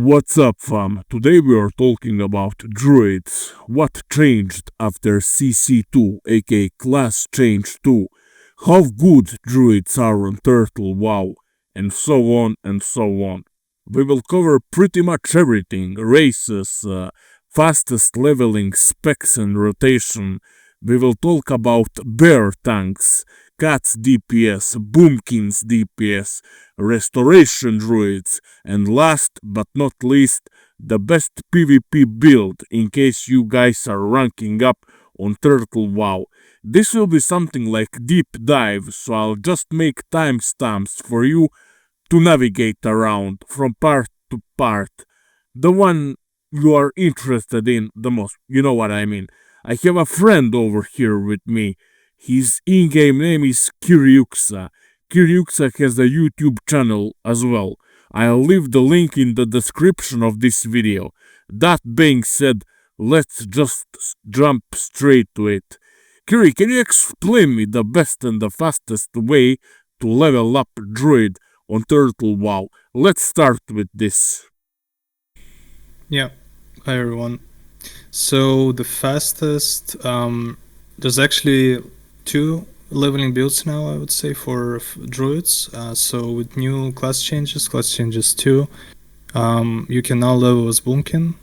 What's up, fam? Today we are talking about druids. What changed after CC2, aka Class Change 2? How good druids are on Turtle WoW? And so on and so on. We will cover pretty much everything: races, fastest leveling, specs and rotation. We will talk about bear tanks, Cat's DPS, Boomkin's DPS, restoration druids, and last but not least, the best PvP build in case you guys are ranking up on Turtle WoW. This will be something like deep dive, so I'll just make timestamps for you to navigate around from part to part. The one you are interested in the most, you know what I mean. I have a friend over here with me. His in-game name is Kiryuxa. Kiryuxa has a YouTube channel as well. I'll leave the link in the description of this video. That being said, let's just jump straight to it. Kiri, can you explain me the best and the fastest way to level up Druid on Turtle WoW? Let's start with this. Yeah, hi everyone. So the fastest, there's actually two leveling builds now, I would say, for druids. So with new class changes 2, you can now level as Boomkin,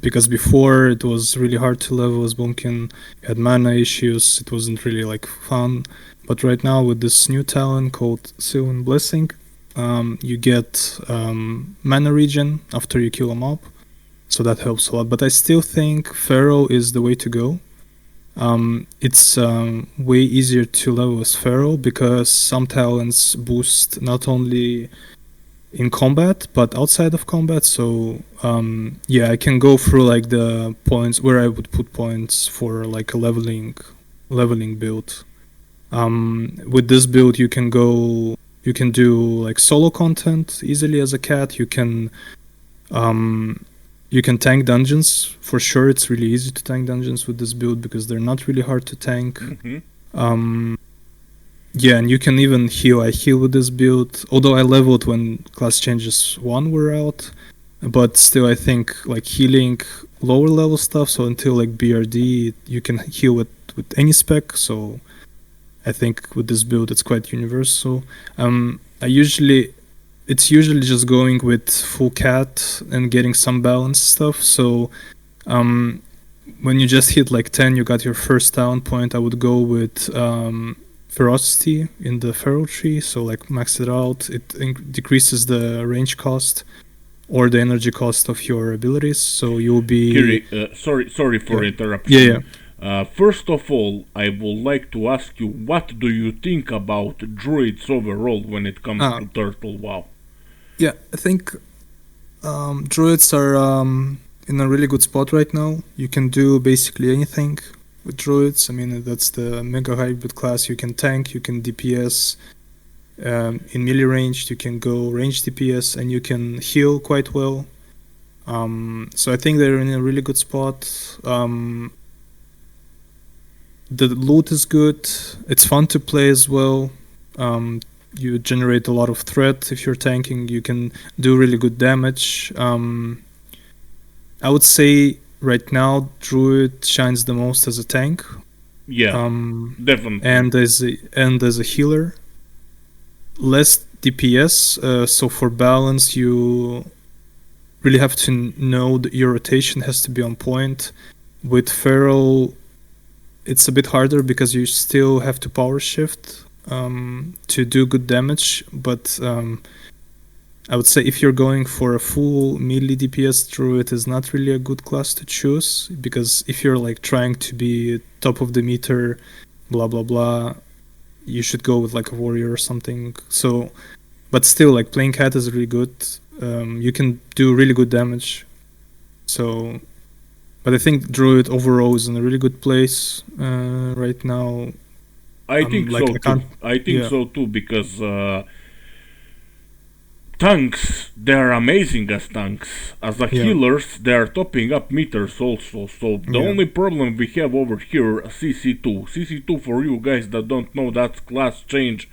because before it was really hard to level as Boomkin. You had mana issues, it wasn't really like fun. But right now with this new talent called Sylvan Blessing, you get mana regen after you kill a mob. So that helps a lot, but I still think Pharaoh is the way to go. It's way easier to level as Pharaoh because some talents boost not only in combat but outside of combat. So yeah, I can go through like the points where I would put points for like a leveling build. With this build you can do like solo content easily as a cat. You can tank dungeons, for sure. It's really easy to tank dungeons with this build because they're not really hard to tank. Yeah, and you can even heal. I heal with this build, although I leveled when class changes 1 were out, but still I think like healing lower level stuff, so until like BRD you can heal with any spec, so I think with this build it's quite universal. It's usually just going with full cat and getting some balance stuff. So when you just hit like 10, you got your first talent point, I would go with ferocity in the feral tree. So like max it out. It decreases the range cost or the energy cost of your abilities. So you'll be... Kiri, sorry for interruption. Yeah. First of all, I would like to ask you, what do you think about druids overall when it comes to Turtle WoW? Yeah, I think druids are in a really good spot right now. You can do basically anything with druids. I mean, that's the mega hybrid class. You can tank, you can DPS in melee range, you can go range DPS, and you can heal quite well. So I think they're in a really good spot. The loot is good. It's fun to play as well. You generate a lot of threat if you're tanking. You can do really good damage. I would say right now Druid shines the most as a tank. Yeah, definitely. And as a healer. Less DPS. So for balance, you really have to know that your rotation has to be on point. With Feral, it's a bit harder because you still have to power shift to do good damage, but I would say if you're going for a full melee DPS, Druid is not really a good class to choose, because if you're like trying to be top of the meter, blah blah blah, you should go with like a warrior or something. So, but still, like playing cat is really good. You can do really good damage. So, but I think Druid overall is in a really good place right now. I think so too, because tanks, they are amazing as tanks. As a healers, they are topping up meters also. So the only problem we have over here, CC2. CC2, for you guys that don't know, that's class change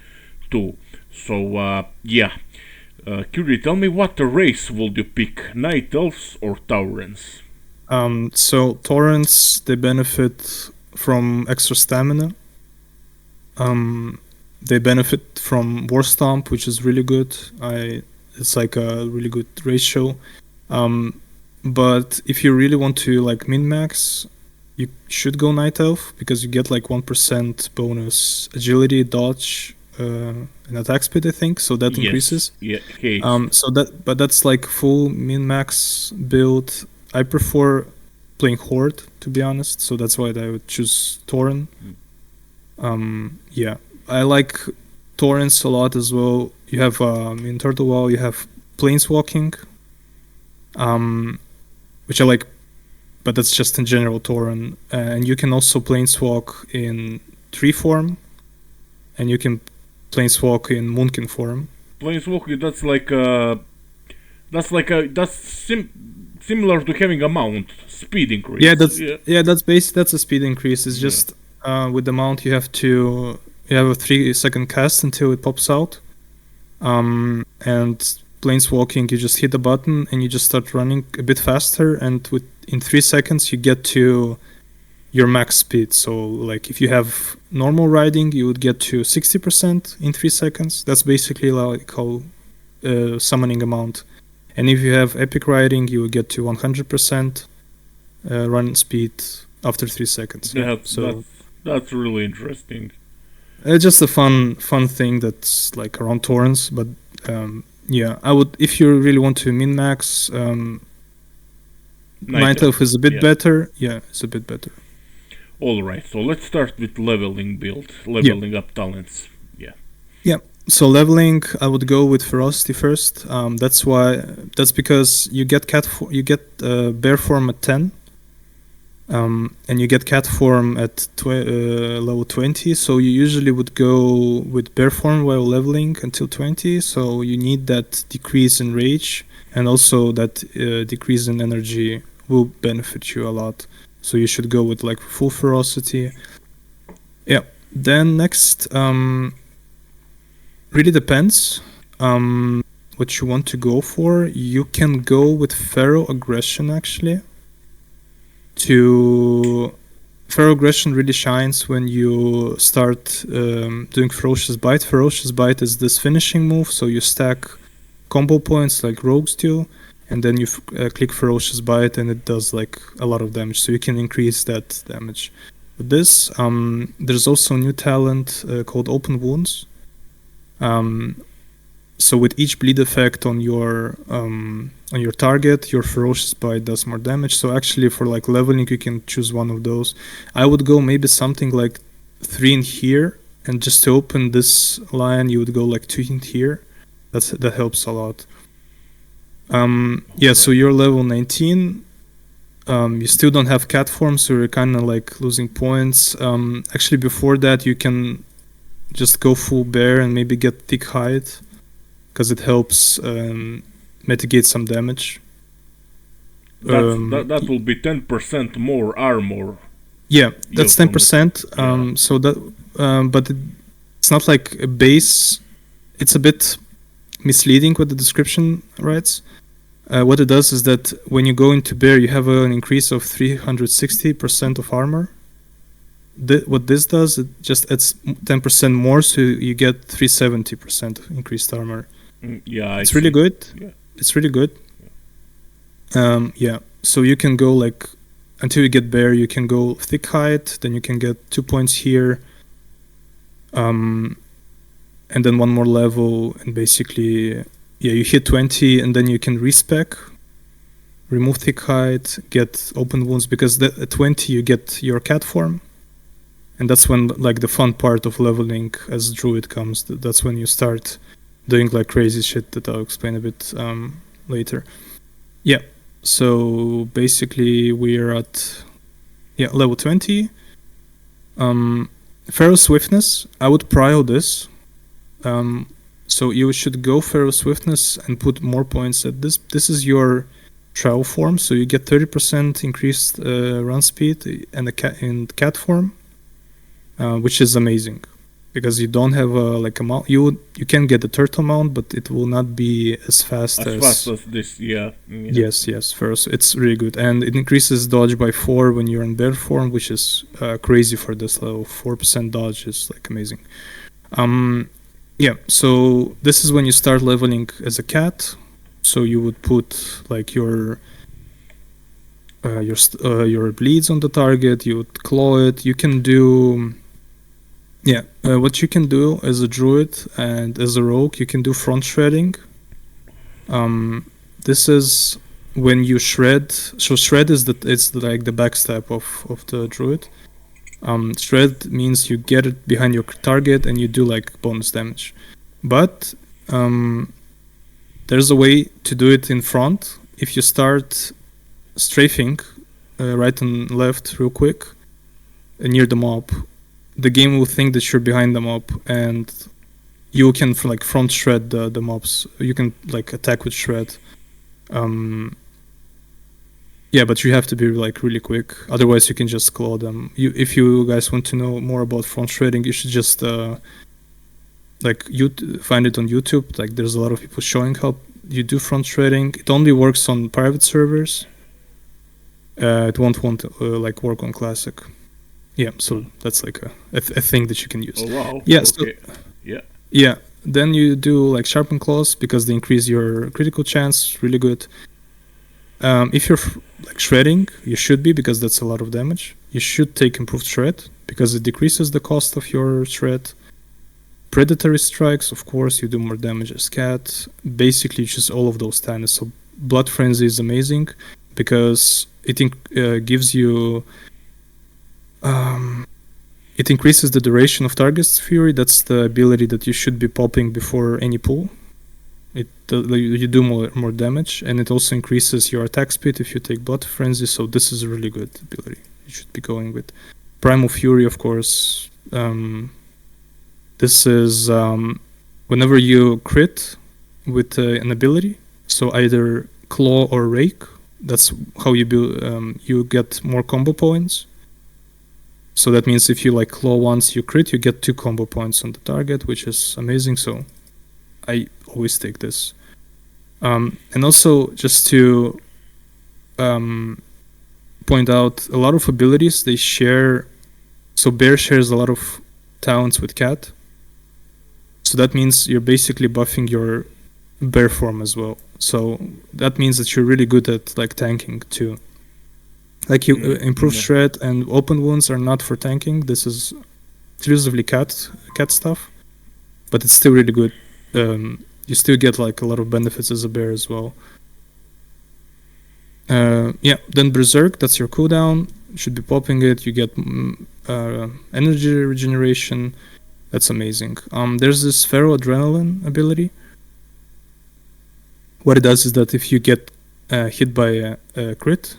2. So yeah, Curie, tell me what race would you pick, Night Elves or Taurens? So Torrents, they benefit from extra stamina. They benefit from War Stomp, which is really good. It's like a really good ratio. But if you really want to like min-max, you should go Night Elf because you get like 1% bonus agility, dodge, and attack speed, I think. So that increases. Yeah, okay. But that's like full min-max build. I prefer playing Horde, to be honest. So that's why I would choose Tauren. Yeah, I like Torrents a lot as well. You have in Turtle WoW you have Planeswalking, which I like, but that's just in general Tauren. And you can also Planeswalk in Tree form, and you can Planeswalk in Moonkin form. Planeswalking, similar to having a mount, speed increase. That's a speed increase. It's just with the mount you have a 3-second cast until it pops out. And Planeswalking, you just hit a button and you just start running a bit faster, and in 3 seconds you get to your max speed. So like if you have normal riding, you would get to 60% in 3 seconds. That's basically like how summoning amount. And if you have epic riding, you will get to 100% run speed after 3 seconds. That's really interesting. It's just a fun thing that's like around Torrents. But yeah, I would, if you really want to min-max, Night Elf is a bit better. Yeah, it's a bit better. Alright, so let's start with leveling up talents. Yeah. So leveling, I would go with Ferocity first. That's because you get Bear form at 10, and you get Cat form at level 20. So you usually would go with Bear form while leveling until 20. So you need that decrease in rage, and also that decrease in energy will benefit you a lot. So you should go with like full Ferocity. Yeah. Then next, really depends what you want to go for. You can go with Feral Aggression actually. Feral Aggression really shines when you start doing Ferocious Bite. Ferocious Bite is this finishing move, so you stack combo points like Rogues do, and then you click Ferocious Bite and it does like a lot of damage, so you can increase that damage. With this, there's also a new talent called Open Wounds. So with each bleed effect on your target, your Ferocious Bite does more damage. So actually for like leveling, you can choose one of those. I would go maybe something like 3 in here, and just to open this line, you would go like 2 in here. That helps a lot. Yeah, so you're level 19. You still don't have cat form, so you're kind of like losing points. Actually, before that, you can just go full bear and maybe get thick hide, because it helps mitigate some damage. That will be 10% more armor. Yeah, that's 10%. So that, but it's not like a base. It's a bit misleading what the description writes. What it does is that when you go into bear, you have an increase of 360% of armor. What this does, it just adds 10% more, so you get 370% increased armor. It's really good. Yeah. It's really good. Yeah, so you can go like until you get bear, you can go thick hide, then you can get 2 points here, and then one more level, and basically, yeah, you hit 20, and then you can respec, remove thick hide, get open wounds, because at 20 you get your cat form. And that's when like the fun part of leveling as druid comes. That's when you start doing like crazy shit that I'll explain a bit later. Yeah, so basically we're at level 20. Feral Swiftness, I would prio this. So you should go Feral Swiftness and put more points at this. This is your trial form, so you get 30% increased run speed in cat form. Which is amazing. because you don't have a mount. You can get the turtle mount, but it will not be as fast as this. Yeah. Yes. First, it's really good, and it increases dodge by 4 when you're in bear form, which is crazy for this level. 4% dodge is like amazing. Yeah. So this is when you start leveling as a cat. So you would put like your bleeds on the target. You would claw it. You can do. Yeah, what you can do as a druid and as a rogue, you can do front shredding. This is when you shred. So shred is it's like the backstab of the druid. Shred means you get it behind your target and you do like bonus damage. But there's a way to do it in front. If you start strafing right and left real quick near the mob, the game will think that you're behind the mob, and you can like front shred the mobs. You can like attack with shred. Yeah, but you have to be like really quick. Otherwise, you can just claw them. If you guys want to know more about front shredding, you should just like you find it on YouTube. Like there's a lot of people showing how you do front shredding. It only works on private servers. It won't want to like work on classic. Yeah, so that's like a thing that you can use. Oh wow. Yeah. Okay. So, yeah. Then you do like sharpen claws because they increase your critical chance. Really good. If you're like shredding, you should be, because that's a lot of damage. You should take improved shred because it decreases the cost of your shred. Predatory strikes, of course, you do more damage as cat. Basically, just all of those tanners. So blood frenzy is amazing because it gives you. It increases the duration of target's fury. That's the ability that you should be popping before any pull. You do more damage, and it also increases your attack speed if you take blood frenzy. So this is a really good ability. You should be going with Primal Fury, of course. This is whenever you crit with an ability. So either claw or rake. That's how you build. You get more combo points. So that means if you like claw once you crit, you get 2 combo points on the target, which is amazing. So I always take this. And also just to point out, a lot of abilities they share. So bear shares a lot of talents with cat. So that means you're basically buffing your bear form as well. So that means that you're really good at like tanking too. Like you improve shred and open wounds are not for tanking. This is exclusively cat stuff, but it's still really good. You still get like a lot of benefits as a bear as well. Yeah, then Berserk, that's your cooldown. You should be popping it. You get energy regeneration. That's amazing. There's this Pharaoh Adrenaline ability. What it does is that if you get hit by a crit,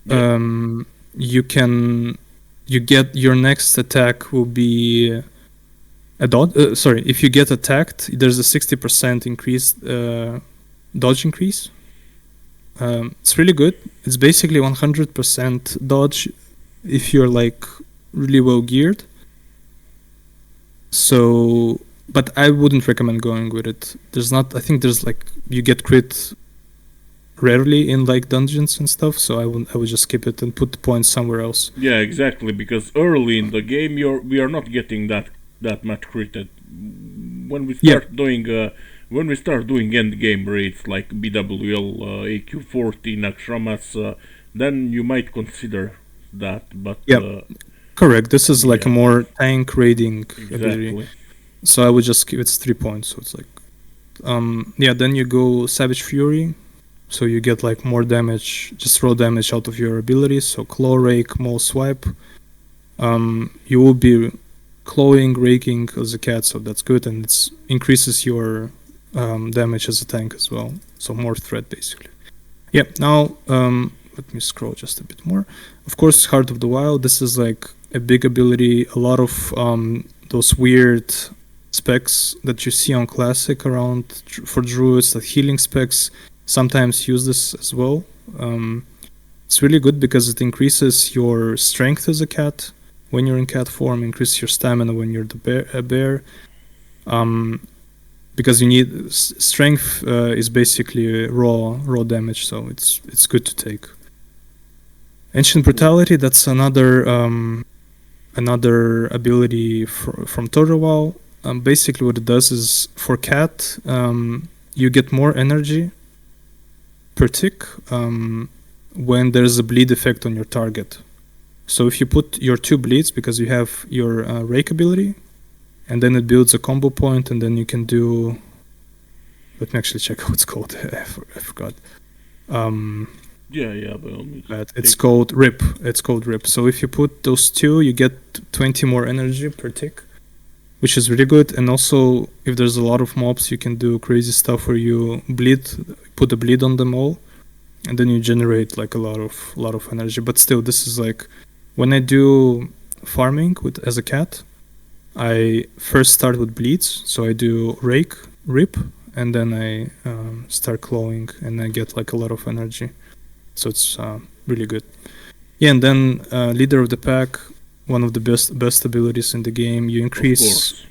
you get your next attack will be a dodge. If you get attacked, there's a 60% increase dodge increase. It's really good. It's basically 100% dodge if you're like really well geared. So, but I wouldn't recommend going with it. I think there's like you get crit rarely in like dungeons and stuff, so I would just skip it and put the points somewhere else. Yeah, exactly, because early in the game we are not getting that much crit. When we start doing end game raids like BWL, AQ40, Naxxramas, then you might consider that. But correct. This is like a more tank raiding ability. Exactly. So I would just skip. It's 3 points, so it's like then you go Savage Fury. So you get like more damage, just raw damage out of your abilities. So claw, rake, maul, swipe. You will be clawing, raking as a cat, so that's good, and it increases your damage as a tank as well. So more threat basically. Yeah. Now let me scroll just a bit more. Of course, Heart of the Wild. This is like a big ability. A lot of those weird specs that you see on Classic around for druids, the healing specs. Sometimes use this as well. It's really good because it increases your strength as a cat. when you're in cat form, increase your stamina when you're a bear. Because you need strength is basically raw damage, so it's good to take. Ancient Brutality, that's another ability from Torwal. Basically what it does is for cat, you get more energy per tick when there's a bleed effect on your target. So if you put your 2 bleeds, because you have your rake ability, and then it builds a combo point, and then you can do, let me actually check how it's called. I forgot. But it's called Rip. So if you put those 2, you get 20 more energy per tick, which is really good. And also, if there's a lot of mobs, you can do crazy stuff where you put a bleed on them all, and then you generate like a lot of energy. But still, this is like when I do farming as a cat, I first start with bleeds. So I do rake, rip, and then I start clawing, and I get like a lot of energy. So it's really good. Yeah, and then leader of the pack, one of the best abilities in the game. You increase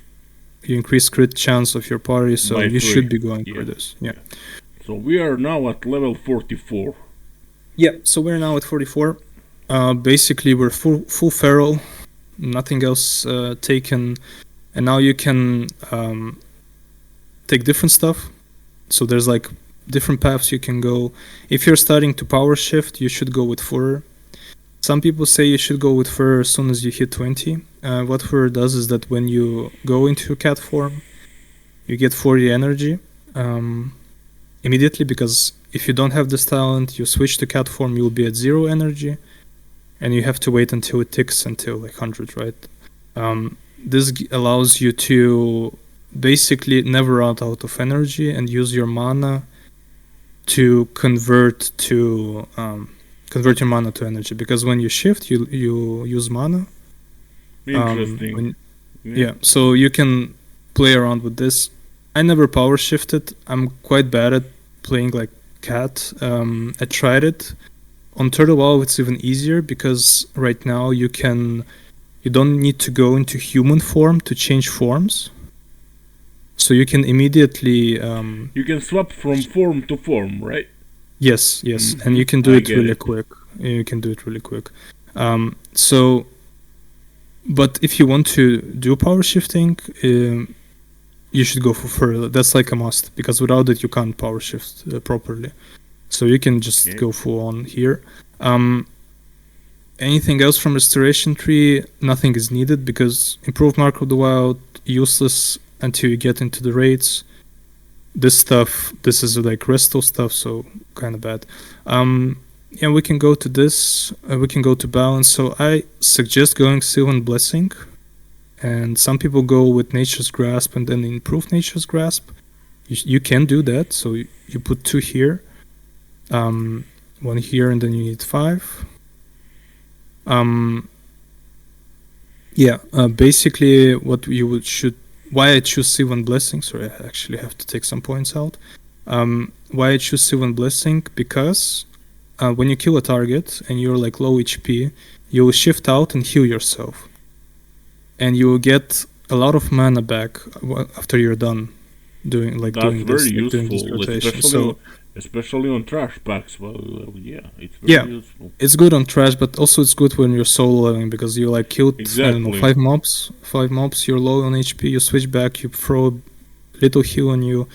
crit chance of your party, so you should be going for this. Yeah. So we are now at level 44. Yeah, so we're now at 44. Basically, we're full feral, nothing else taken, and now you can take different stuff. So there's like different paths you can go. If you're starting to power shift, you should go with Fur. Some people say you should go with Fur as soon as you hit 20. What Fur does is that when you go into cat form, you get 40 energy immediately, because if you don't have this talent, you switch to cat form, you'll be at 0 energy, and you have to wait until it ticks until like 100, right? This allows you to basically never run out of energy and use your mana to convert your mana to energy, because when you shift, you use mana. Interesting. So you can play around with this. I never power shifted. I'm quite bad at playing like cat. I tried it on Turtle WoW. It's even easier because right now you don't need to go into human form to change forms. So you can immediately you can swap from form to form, right? Yes, and you can do it really quick. But if you want to do power shifting, you should go for Fur. That's like a must, because without it you can't power shift properly. So you can just go full on here. Anything else from Restoration Tree, nothing is needed, because Improved Mark of the Wild, useless until you get into the raids. This is like resto stuff, so kind of bad. And we can go to this, we can go to balance. So I suggest going Sylvan Blessing, and some people go with Nature's Grasp and then improve Nature's Grasp. You can do that, so you put 2 here, 1 here, and then you need 5. Basically what you why I choose Sylvan Blessing, sorry, I actually have to take some points out. Why I choose Sylvan Blessing, because when you kill a target and you're like low HP, you will shift out and heal yourself, and you will get a lot of mana back after you're done doing this rotation. Especially on trash packs. It's very useful. It's good on trash, but also it's good when you're solo leveling, because you like killed 5 mobs, you're low on HP, you switch back, you throw a little heal on you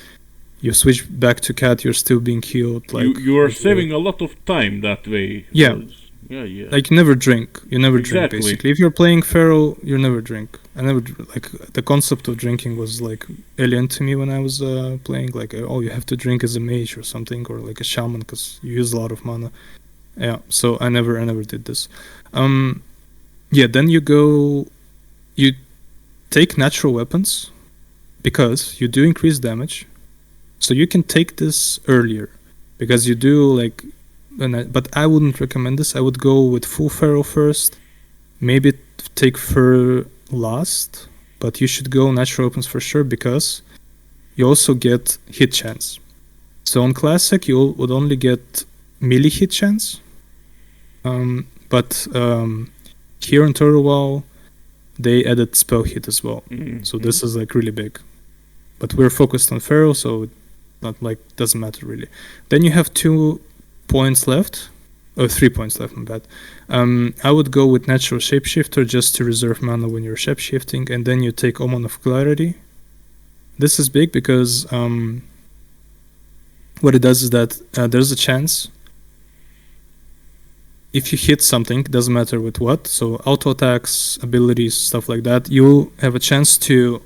switch back to cat, you're still being healed. You are saving a lot of time that way. Like you never drink basically. If you're playing Feral, you never drink. The concept of drinking was like alien to me when I was playing, like you have to drink as a mage or something, or like a shaman, because you use a lot of mana. So I never did this. Then you take natural weapons, because you do increase damage, so you can take this earlier, because you do like. But I wouldn't recommend this. I would go with full Feral first, maybe take Fur last, but you should go natural weapons for sure, because you also get hit chance. So on Classic you would only get melee hit chance, but here in Turtle WoW they added spell hit as well. So this is like really big. But we're focused on Pharaoh, so not like doesn't matter really. Then you have 2 points left, or 3 points left, my bad. I would go with Natural Shapeshifter just to reserve mana when you're shapeshifting, and then you take Omen of Clarity. This is big because what it does is that there's a chance if you hit something, doesn't matter with what, so auto attacks, abilities, stuff like that, you have a chance to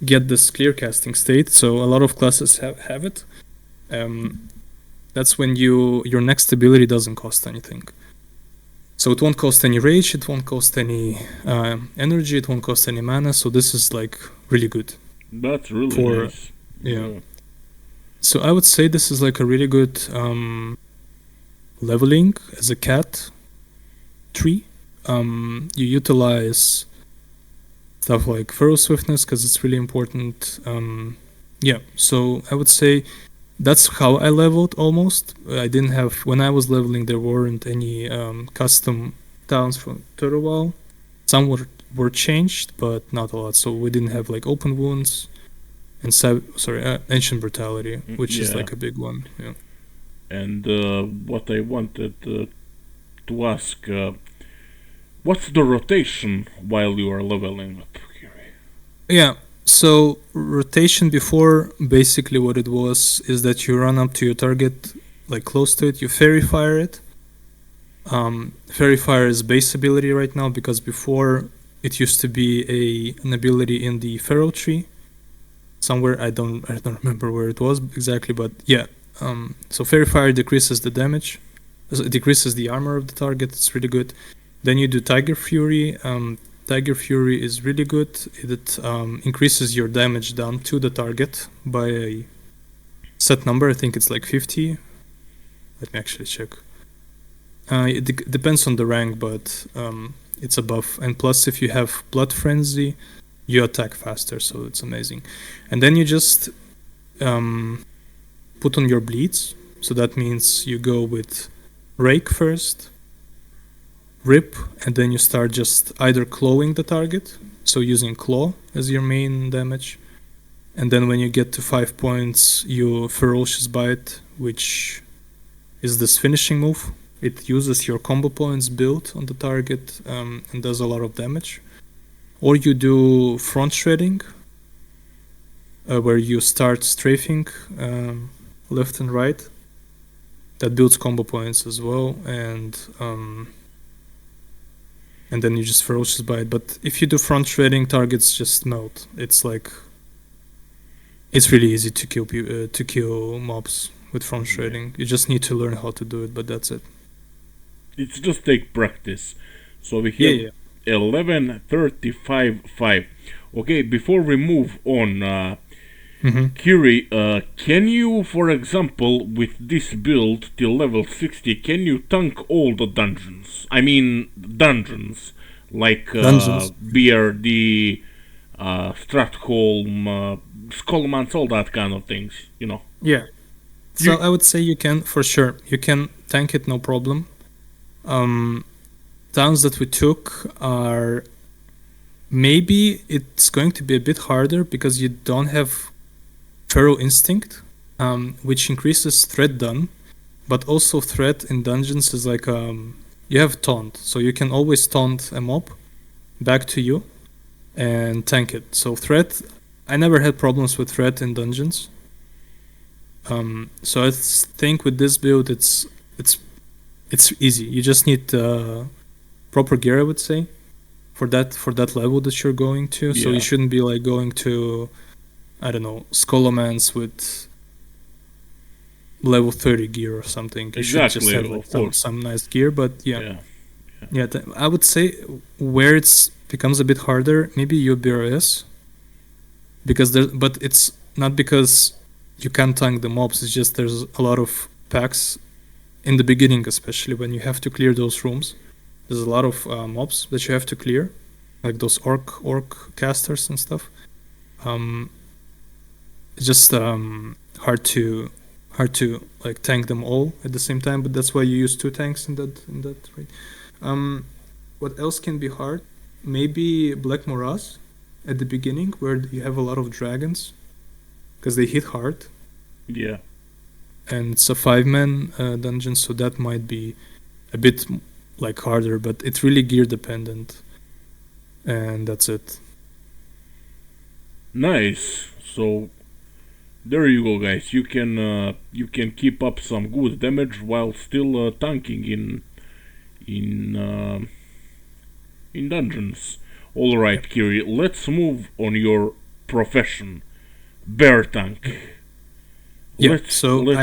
get this clear casting state. So a lot of classes have it. That's when your next ability doesn't cost anything. So it won't cost any rage, it won't cost any energy, it won't cost any mana. So this is like really good. That's really nice. Yeah. So I would say this is like a really good leveling as a cat tree. You utilize stuff like Pharaoh Swiftness because it's really important. So I would say that's how I leveled almost. I didn't have, when I was leveling, there weren't any custom towns from Turtle. Some were changed, but not a lot. So we didn't have like open wounds and ancient brutality, which is like a big one. Yeah. And what I wanted to ask, what's the rotation while you are leveling up? Yeah, so rotation before, basically what it was is that you run up to your target, like close to it, you Fairy Fire it. Fairy Fire is base ability right now because before it used to be an ability in the Pharaoh tree. Somewhere, I don't remember where it was exactly, but yeah. So Fairy Fire decreases the damage, it decreases the armor of the target. It's really good. Then you do Tiger Fury. Tiger Fury is really good. It increases your damage down to the target by a set number. I think it's like 50. Let me actually check. It depends on the rank, but it's above. And plus, if you have Blood Frenzy, you attack faster, so it's amazing. And then you just put on your bleeds. So that means you go with Rake first, Rip, and then you start just either clawing the target, so using Claw as your main damage. And then when you get to 5 points, you Ferocious Bite, which is this finishing move. It uses your combo points built on the target and does a lot of damage. Or you do Front Shredding, where you start strafing left and right. That builds combo points as well, and then you just Ferocious Bite. But if you do Front Shredding, targets just melt. It's really easy to kill mobs with Front Shredding. You just need to learn how to do it, but that's it. It's just take practice. So we have 11, 35, 5. Okay, before we move on, Kiri, can you, for example, with this build till level 60, can you tank all the dungeons? I mean, dungeons. Like BRD, Stratholm, Skullmans, all that kind of things, you know? Yeah. So I would say you can, for sure. You can tank it, no problem. Towns that we took are... Maybe it's going to be a bit harder because you don't have Pharaoh Instinct, which increases threat done, but also threat in dungeons is like you have taunt, so you can always taunt a mob back to you and tank it. So threat, I never had problems with threat in dungeons. So I think with this build it's easy. You just need proper gear, I would say, for that level that you're going to. Yeah. So you shouldn't be like going to, I don't know, Skullomans with level 30 gear or something. You should just have like some nice gear, but I would say where it's becomes a bit harder, maybe UBRS, but it's not because you can't tank the mobs. It's just there's a lot of packs in the beginning, especially when you have to clear those rooms. There's a lot of mobs that you have to clear, like those orc casters and stuff. It's just hard to like tank them all at the same time, but that's why you use 2 tanks in that right. What else can be hard? maybe Black Moraz at the beginning, where you have a lot of dragons, because they hit hard, Yeah. and it's a 5-man dungeon, so that might be a bit like harder, but it's really gear dependent, and that's it. Nice. So there you go, guys. You can keep up some good damage while still tanking in in dungeons. All right, Yep. Kiri. Let's move on your profession, bear tank. Yeah. So Let's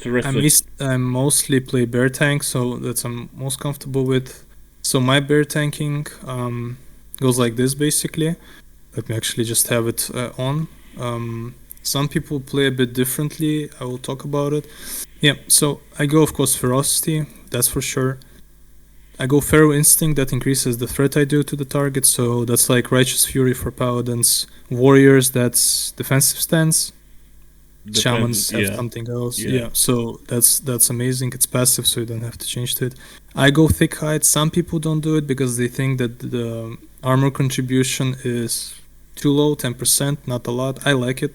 I'm reset. I mostly play bear tank, so that's I'm most comfortable with. So my bear tanking goes like this basically. Let me actually just have it on. Some people play a bit differently. I will talk about it. Yeah, so I go, of course, Ferocity, that's for sure. I go Pharaoh Instinct, that increases the threat I do to the target, so that's like Righteous Fury for Paladins. Warriors, that's Defensive Stance. Defense. Shamans have Yeah. something else. Yeah. Yeah, so that's amazing. It's passive, so you don't have to change to it. I go Thick Hide. Some people don't do it because they think that the armor contribution is too low, 10%, not a lot. I like it.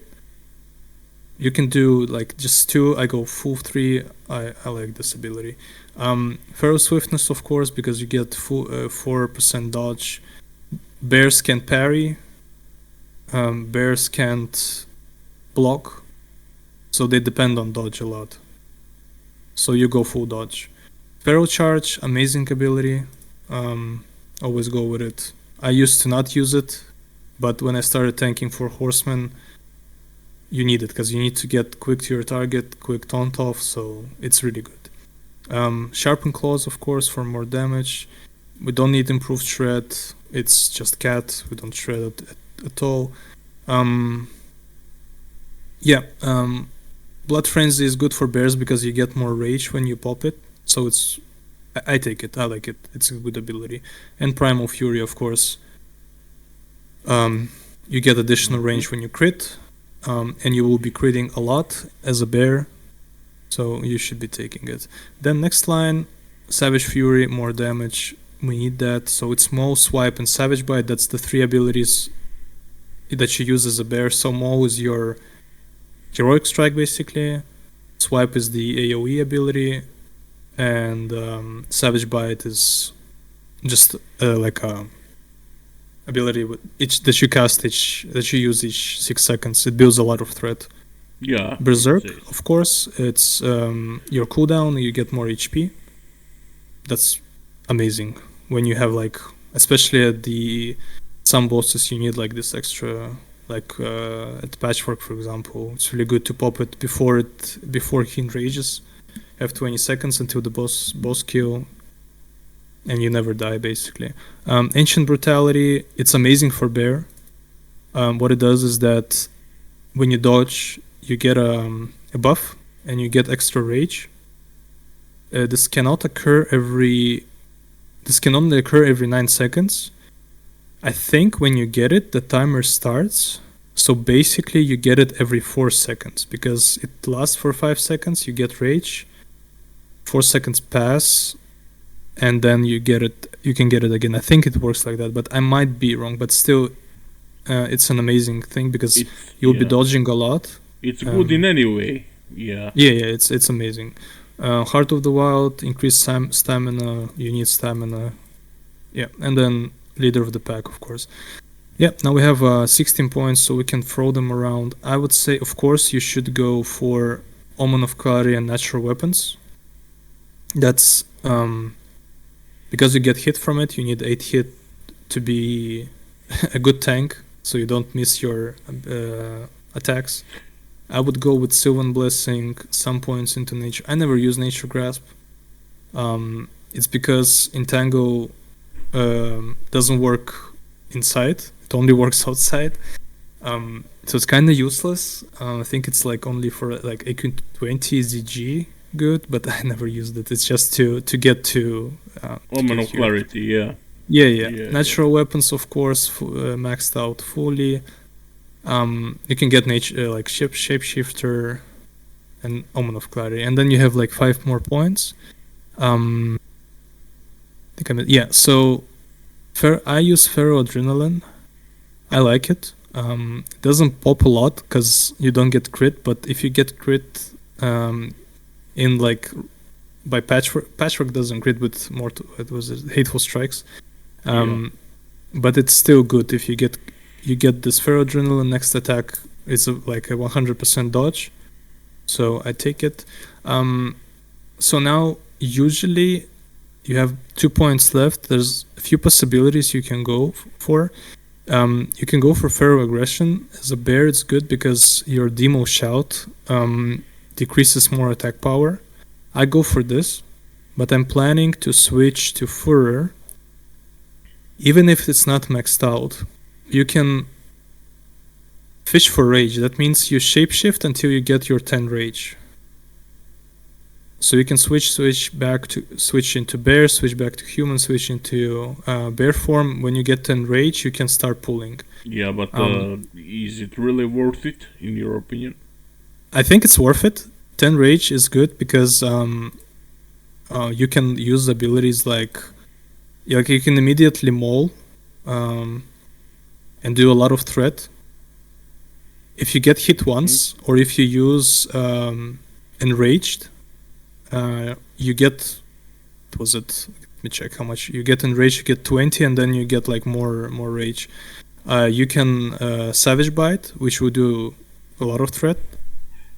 You can do like just 2. I go full 3. I like this ability. Pharaoh Swiftness, of course, because you get full 4% dodge. Bears can parry. Bears can't block, so they depend on dodge a lot. So you go full dodge. Pharaoh Charge, amazing ability. Always go with it. I used to not use it, but when I started tanking for Horsemen, you need it because you need to get quick to your target, quick taunt off, so it's really good. Sharpen Claws, of course, for more damage. We don't need improved shred. It's just cat. We don't shred it at all. Yeah. Blood Frenzy is good for bears because you get more rage when you pop it. So it's I take it. I like it. It's a good ability. And Primal Fury, of course. You get additional range when you crit, and you will be critting a lot as a bear. So you should be taking it. Then next line, Savage Fury, more damage. We need that. So it's Maul, Swipe, and Savage Bite. That's the 3 abilities that you use as a bear. So Maul is your Heroic Strike, basically. Swipe is the AoE ability. And Savage Bite is just like a ability with each that you cast that you use each 6 seconds. It builds a lot of threat. Yeah. Berserk, It's of course, it's your cooldown. You get more HP. That's amazing when you have like, especially at the some bosses, you need like this extra, like at Patchwork, for example. It's really good to pop it before he enrages. Have 20 seconds until the boss kill, and you never die basically. Ancient Brutality, it's amazing for bear. What it does is that when you dodge, you get a buff and you get extra rage. This can only occur every 9 seconds. I think when you get it, the timer starts. So basically, you get it every 4 seconds because it lasts for 5 seconds. You get rage. 4 seconds pass, and then you get it. You can get it again. I think it works like that, but I might be wrong. But still, it's an amazing thing because you'll be dodging a lot. It's good in any way. Yeah. Yeah, it's amazing. Heart of the Wild, increased stamina. You need stamina. Yeah, and then Leader of the Pack, of course. Yeah, now we have 16 points, so we can throw them around. I would say, of course, you should go for Omen of Clarity and Natural Weapons. That's because you get hit from it. You need 8 hit to be a good tank, so you don't miss your attacks. I would go with Sylvan Blessing, some points into Nature. I never use Nature Grasp. It's because Entangle doesn't work inside. It only works outside. So it's kind of useless. I think it's like only for like AQ20 ZG good, but I never used it. It's just to get to Omen of Clarity, yeah. Yeah. Natural weapons, of course, maxed out fully. You can get nature like Shapeshifter and Omen of Clarity, and then you have like 5 more points. So I use Ferroadrenaline. I like it. It doesn't pop a lot because you don't get crit, but if you get crit in like by Patchwork doesn't crit with it was Hateful Strikes. But it's still good if you get this Ferroadrenaline next attack. It's like a 100% dodge, so I take it. So now usually you have 2 points left. There's a few possibilities you can go for. You can go for Feral Aggression. As a bear, it's good because your Demo Shout decreases more attack power. I go for this, but I'm planning to switch to Furor. Even if it's not maxed out, you can fish for rage. That means you shapeshift until you get your 10 rage. So you can switch into bear, switch back to human, switch into bear form. When you get 10 rage, you can start pulling. Yeah, but is it really worth it, in your opinion? I think it's worth it. 10 rage is good because you can use abilities like you can immediately maul and do a lot of threat. If you get hit once, or if you use enraged, you get, what was it? Let me check how much you get enraged. You get 20, and then you get like more rage. You can Savage Bite, which will do a lot of threat.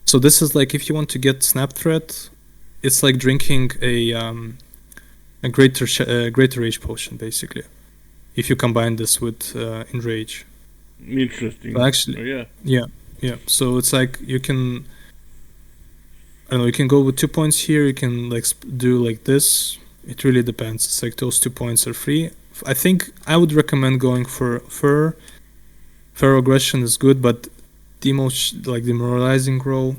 So this is like if you want to get snap threat, it's like drinking a greater rage potion, basically. If you combine this with enrage. Interesting. But actually, yeah. So it's like you can, I don't know, you can go with 2 points here. You can like do like this. It really depends. It's like those 2 points are free. I think I would recommend going for Fur. Feral Aggression is good, but like Demoralizing Roll.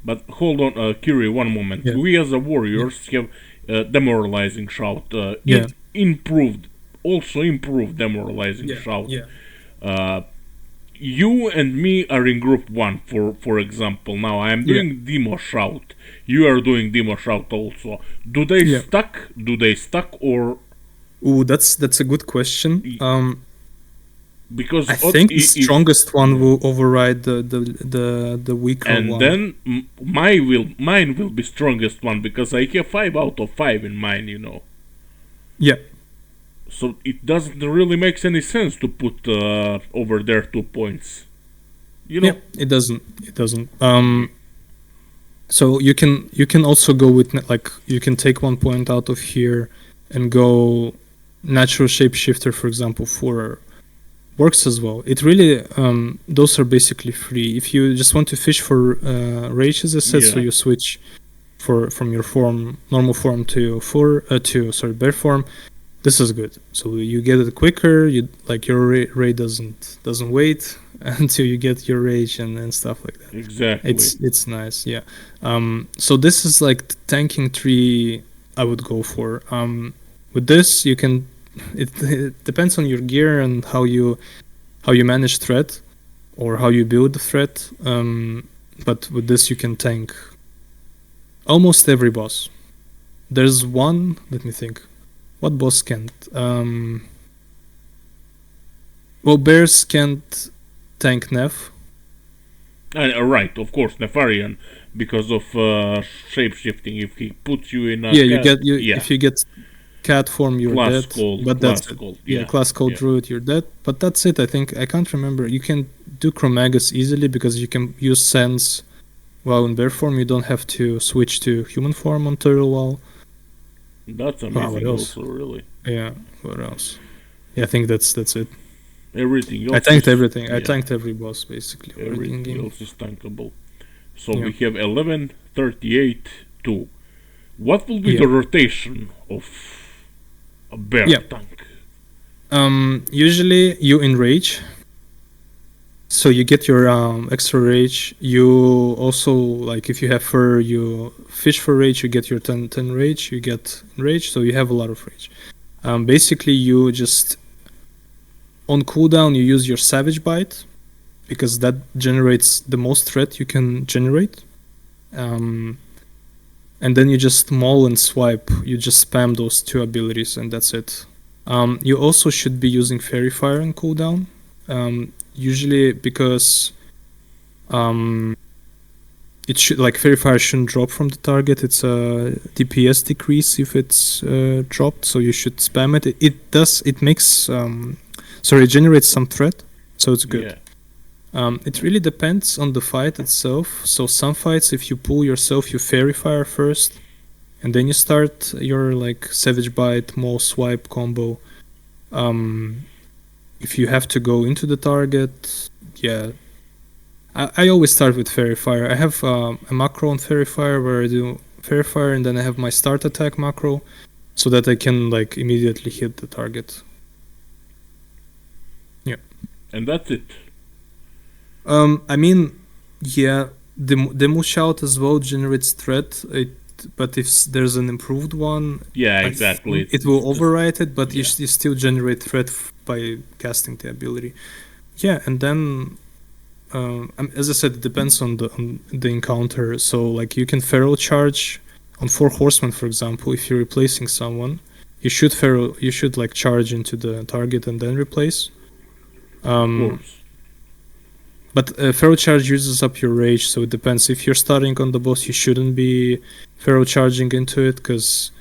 But hold on, Kiri, one moment. Yeah. We as a warriors have Demoralizing Shout. Yeah. It also improved Demoralizing Shout. Yeah. You and me are in group 1, for example. Now I am doing Demo Shout. You are doing Demo Shout also. Do they stuck? Or? Ooh, that's a good question. Because I think the strongest one will override the weaker one. And then mine will be strongest one because I have 5 out of 5 in mine, you know. Yeah. So it doesn't really make any sense to put over there 2 points. You know? Yeah, it doesn't. So you can also go with like you can take 1 point out of here and go Natural Shapeshifter, for example, for works as well. It really those are basically free. If you just want to fish for rage, as I said, so you switch from your normal form to bear form. This is good. So you get it quicker. You like your raid doesn't wait until you get your rage and stuff like that. Exactly. It's nice. Yeah. So this is like the tanking tree I would go for. With this you can. It depends on your gear and how you manage threat or how you build the threat. But with this you can tank almost every boss. There's one. Let me think. What boss can't? Well, bears can't tank Neff. Right, of course, Nefarian, because of shapeshifting. If he puts you in a if you get cat form, you're dead. Class code Druid, you're dead. But that's it. I think I can't remember. You can do Chromagus easily because you can use Sense. While in bear form, you don't have to switch to human form on turtle wall. That's amazing, also, really. Yeah. What else? Yeah, I think that's it. Everything else. I tanked everything. I tanked every boss basically. Everything else is tankable. So we have 11, 38, 2. What will be the rotation of a bear tank? Usually you enrage. So you get your extra rage. You also, like if you have fur, you fish for rage, you get your 10 rage, you get rage, so you have a lot of rage. Basically you just, on cooldown you use your Savage Bite, because that generates the most threat you can generate. And then you just maul and swipe, you just spam those 2 abilities and that's it. You also should be using Fairy Fire on cooldown. Usually because it should, like, Fairy Fire shouldn't drop from the target. It's a DPS decrease if it's dropped, so you should spam it. It makes it generates some threat, so it's good. It really depends on the fight itself. So some fights, if you pull yourself, you Fairy Fire first, and then you start your like Savage Bite, Maul Swipe combo. If you have to go into the target, I always start with Fairy Fire. I have a macro on Fairy Fire where I do Fairy Fire, and then I have my start attack macro, so that I can like immediately hit the target. Yeah. And that's it. I mean, yeah, the Moo Shout as well generates threat. But if there's an improved one, exactly, it will override it. But you still generate threat by casting the ability. Yeah, and then. As I said, it depends on the encounter. So, like, you can feral charge on 4 horsemen, for example. If you're replacing someone, you should like charge into the target and then replace. Of course. But feral charge uses up your rage, so it depends. If you're starting on the boss, you shouldn't be feral charging into it because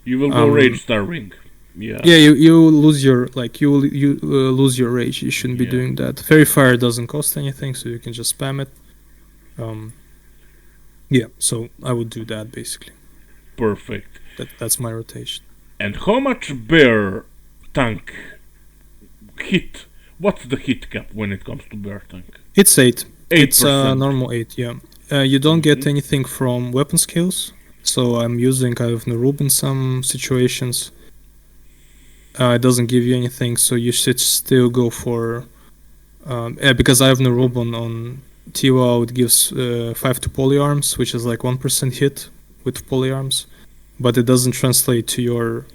you will go rage starving. Yeah, you lose your lose your rage. You shouldn't be doing that. Fairy Fire doesn't cost anything, so you can just spam it. So I would do that basically. Perfect. That's my rotation. And how much bear tank hit? What's the hit cap when it comes to bear tank? It's 8. 8%. It's normal 8. Yeah. You don't get anything from weapon skills, so I'm using kind of Narghul in some situations. It doesn't give you anything, so you should still go for because I have Narghul on TWoW. It gives 5 to polyarms, which is like 1% hit with polyarms, but it doesn't translate to your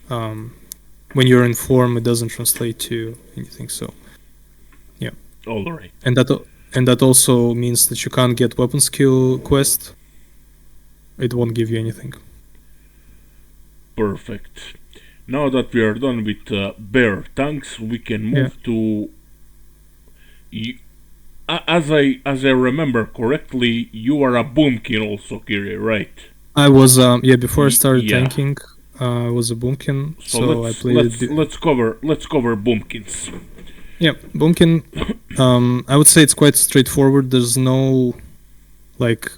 when you're in form. It doesn't translate to anything. So yeah. All right. And that also means that you can't get weapon skill quest. It won't give you anything. Perfect. Now that we are done with bear tanks, we can move to. As I remember correctly, you are a Boomkin also, Kiri, right? I was before I started tanking, I was a Boomkin. So I played. Let's cover Boomkins. Yeah, Boomkin. I would say it's quite straightforward. There's no like.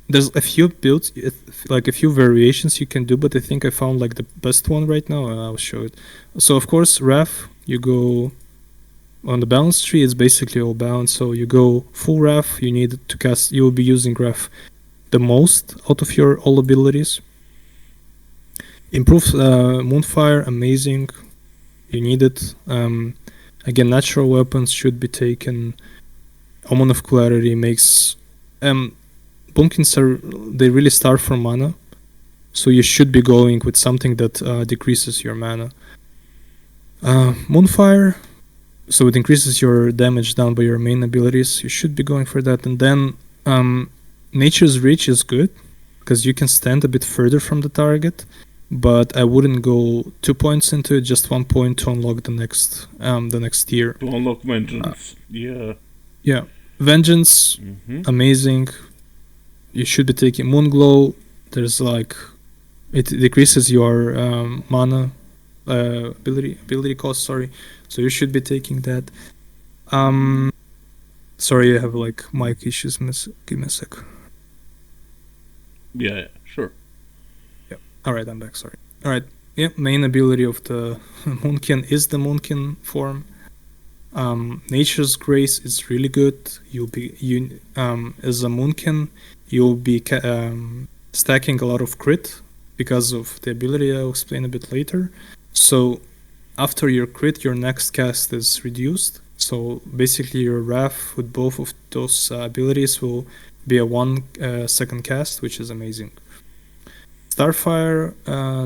There's a few builds, like a few variations you can do, but I think I found like the best one right now, and I'll show it. So of course, Wrath, you go on the balance tree. It's basically all balanced. So you go full Wrath. You need to cast. You will be using Wrath the most out of your all abilities. Improves Moonfire, amazing. You need it. Again, natural weapons should be taken. Omen of Clarity makes. Boomkins they really start from mana, so you should be going with something that decreases your mana. Moonfire, so it increases your damage down by your main abilities. You should be going for that. And then Nature's Reach is good because you can stand a bit further from the target, but I wouldn't go 2 points into it, just 1 point to unlock the next tier. To unlock Vengeance, yeah, Vengeance, amazing. You should be taking Moonglow. There's like, it decreases your mana ability cost. Sorry, so you should be taking that. Sorry, I have like mic issues. Give me a sec. Yeah, sure. Yeah. All right, I'm back. Sorry. All right. Yeah, main ability of the Moonkin is the Moonkin form. Nature's Grace is really good. As a Moonkin, you'll be stacking a lot of crit because of the ability I'll explain a bit later. So after your crit, your next cast is reduced. So basically your Wrath with both of those abilities will be a 1 second cast, which is amazing. Starfire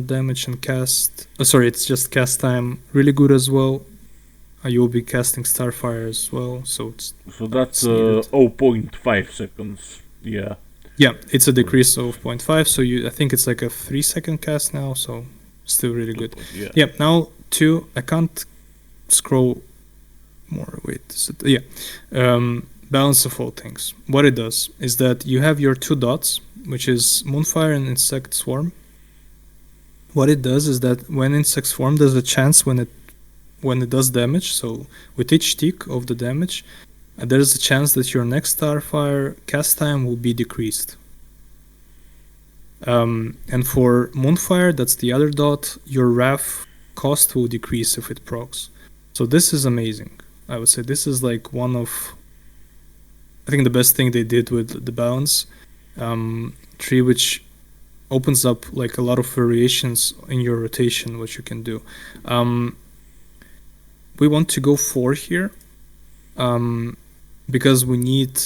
damage and cast... it's just cast time. Really good as well. You'll be casting Starfire as well, so that's 0.5 seconds. Yeah. Yeah, it's a decrease of 0.5, so I think it's like a 3 second cast now, so still really good. Yeah, now two. I can't scroll more. Wait, balance of all things. What it does is that you have your two dots, which is Moonfire and Insect Swarm. What it does is that when Insect Swarm, there's a chance when it does damage. So with each tick of the damage, there's a chance that your next Starfire cast time will be decreased. And for Moonfire, that's the other dot, your Wrath cost will decrease if it procs. So this is amazing. I would say this is like one of, I think, the best thing they did with the balance tree, which opens up like a lot of variations in your rotation, what you can do. We want to go 4 here because we need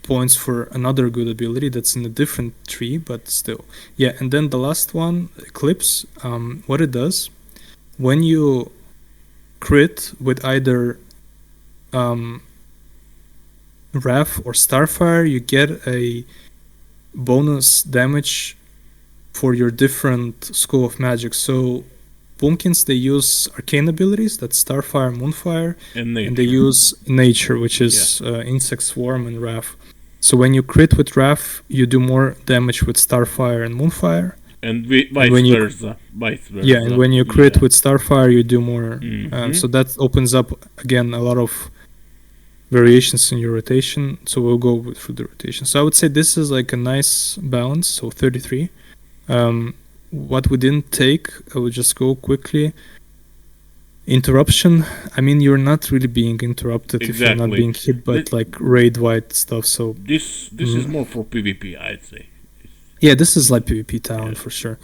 points for another good ability that's in a different tree, but still. Yeah, and then the last one, Eclipse, what it does, when you crit with either Wrath or Starfire, you get a bonus damage for your different School of Magic. So Boomkins, they use arcane abilities, that's Starfire, Moonfire, and they use Nature, which is Insect Swarm and Wrath. So when you crit with Wrath, you do more damage with Starfire and Moonfire. And vice versa. Yeah, and when you crit with Starfire, you do more. So that opens up, again, a lot of variations in your rotation. So we'll go through the rotation. So I would say this is like a nice balance, so 33. What we didn't take, I would just go quickly. Interruption. I mean, you're not really being interrupted if you're not being hit by like raid white stuff. So this is more for PvP, I'd say. Yeah, this is like PvP town for sure.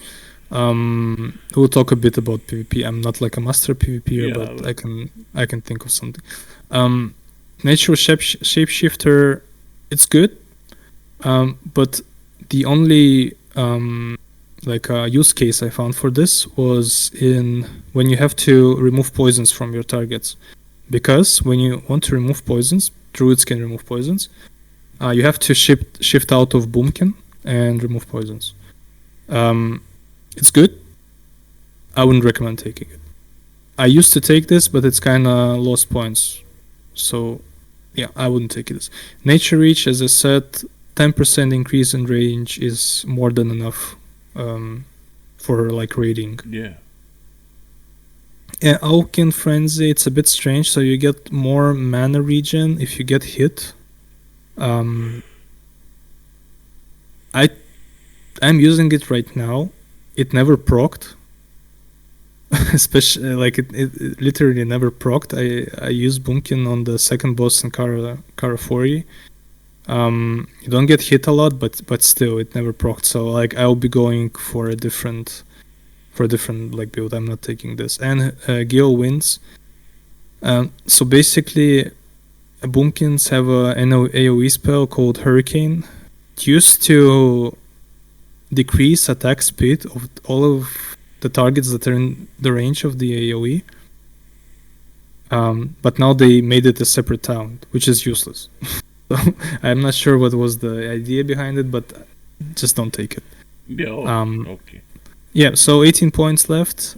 We'll talk a bit about PvP. I'm not like a master PvPer, but I can think of something. Natural Shapeshifter, it's good, but the only use case I found for this was in when you have to remove poisons from your targets, because when you want to remove poisons, druids can remove poisons. You have to shift out of Boomkin and remove poisons. It's good. I wouldn't recommend taking it. I used to take this, but it's kind of lost points. So, yeah, I wouldn't take it. Nature Reach, as I said, 10% increase in range is more than enough for like raiding. Yeah. Yeah, Awaken Frenzy, it's a bit strange. So you get more mana regen if you get hit. I'm using it right now. It never procced. Especially like it literally never procced. I used Boomkin on the second boss in Karafori. You don't get hit a lot, but still it never procced. So like I'll be going for a different like build. I'm not taking this. And Gale Winds. So basically, Boomkins have an AoE spell called Hurricane. It used to decrease attack speed of all of the targets that are in the range of the AoE. But now they made it a separate talent, which is useless. So I'm not sure what was the idea behind it, but just don't take it. Yeah, okay. Yeah, so 18 points left.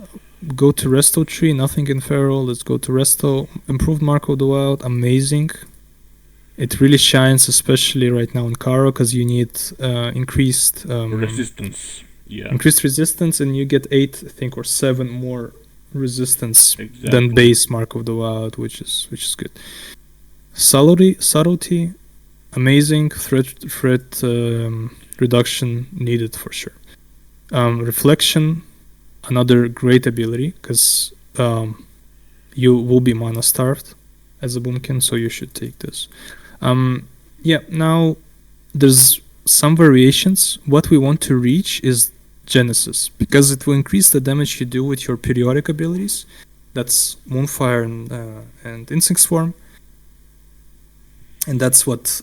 Go to Resto tree, nothing in Feral. Let's go to Resto. Improved Mark of the Wild, amazing. It really shines, especially right now in Karo, because you need increased resistance. Yeah. Increased resistance, and you get 8, I think, or 7 more resistance than base Mark of the Wild, which is good. Subtlety, amazing. Threat reduction needed for sure. Reflection, another great ability, because you will be mana starved as a Boomkin, so you should take this. Now there's some variations. What we want to reach is Genesis, because it will increase the damage you do with your periodic abilities. That's Moonfire and Insect Swarm, and that's what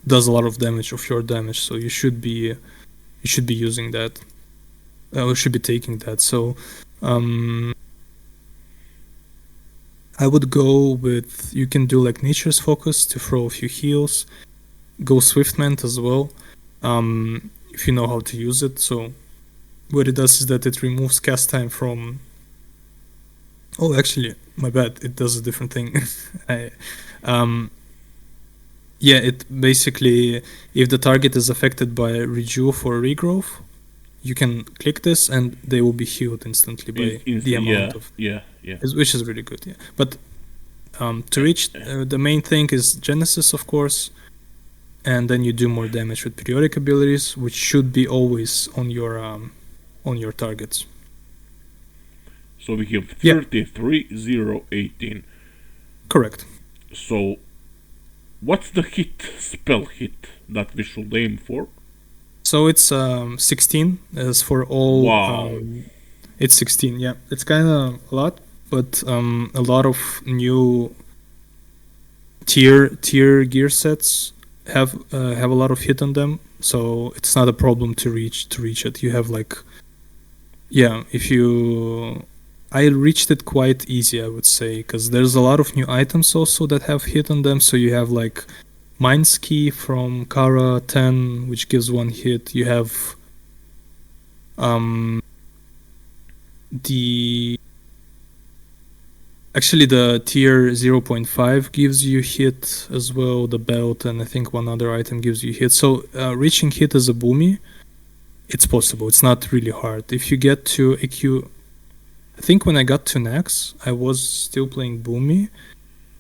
does a lot of damage of your damage. So you should be using that. You should be taking that. So I would go with, you can do like Nature's Focus to throw a few heals. Go Swiftment as well, if you know how to use it. So what it does is that it removes cast time from. Oh, actually, my bad. It does a different thing. I, um, yeah, it basically, if the target is affected by rejuve or regrowth, you can click this and they will be healed instantly by the amount of, yeah. which is really good. Yeah, but to reach the main thing is Genesis, of course, and then you do more damage with periodic abilities, which should be always on your targets. So we have 33, 0, 18. Correct. So, what's the spell hit that we should aim for? So it's 16 as for all. Wow. It's 16. Yeah, it's kind of a lot, but a lot of new tier gear sets have a lot of hit on them, so it's not a problem to reach it. You have like, yeah, if you, I reached it quite easy, I would say, because there's a lot of new items also that have hit on them. So you have like Mind's Key from Kara 10, which gives 1 hit. You have the tier 0.5 gives you hit as well, the belt, and I think one other item gives you hit. So reaching hit as a boomy, it's possible. It's not really hard. If you get to AQ, I think when I got to Nax, I was still playing boomy.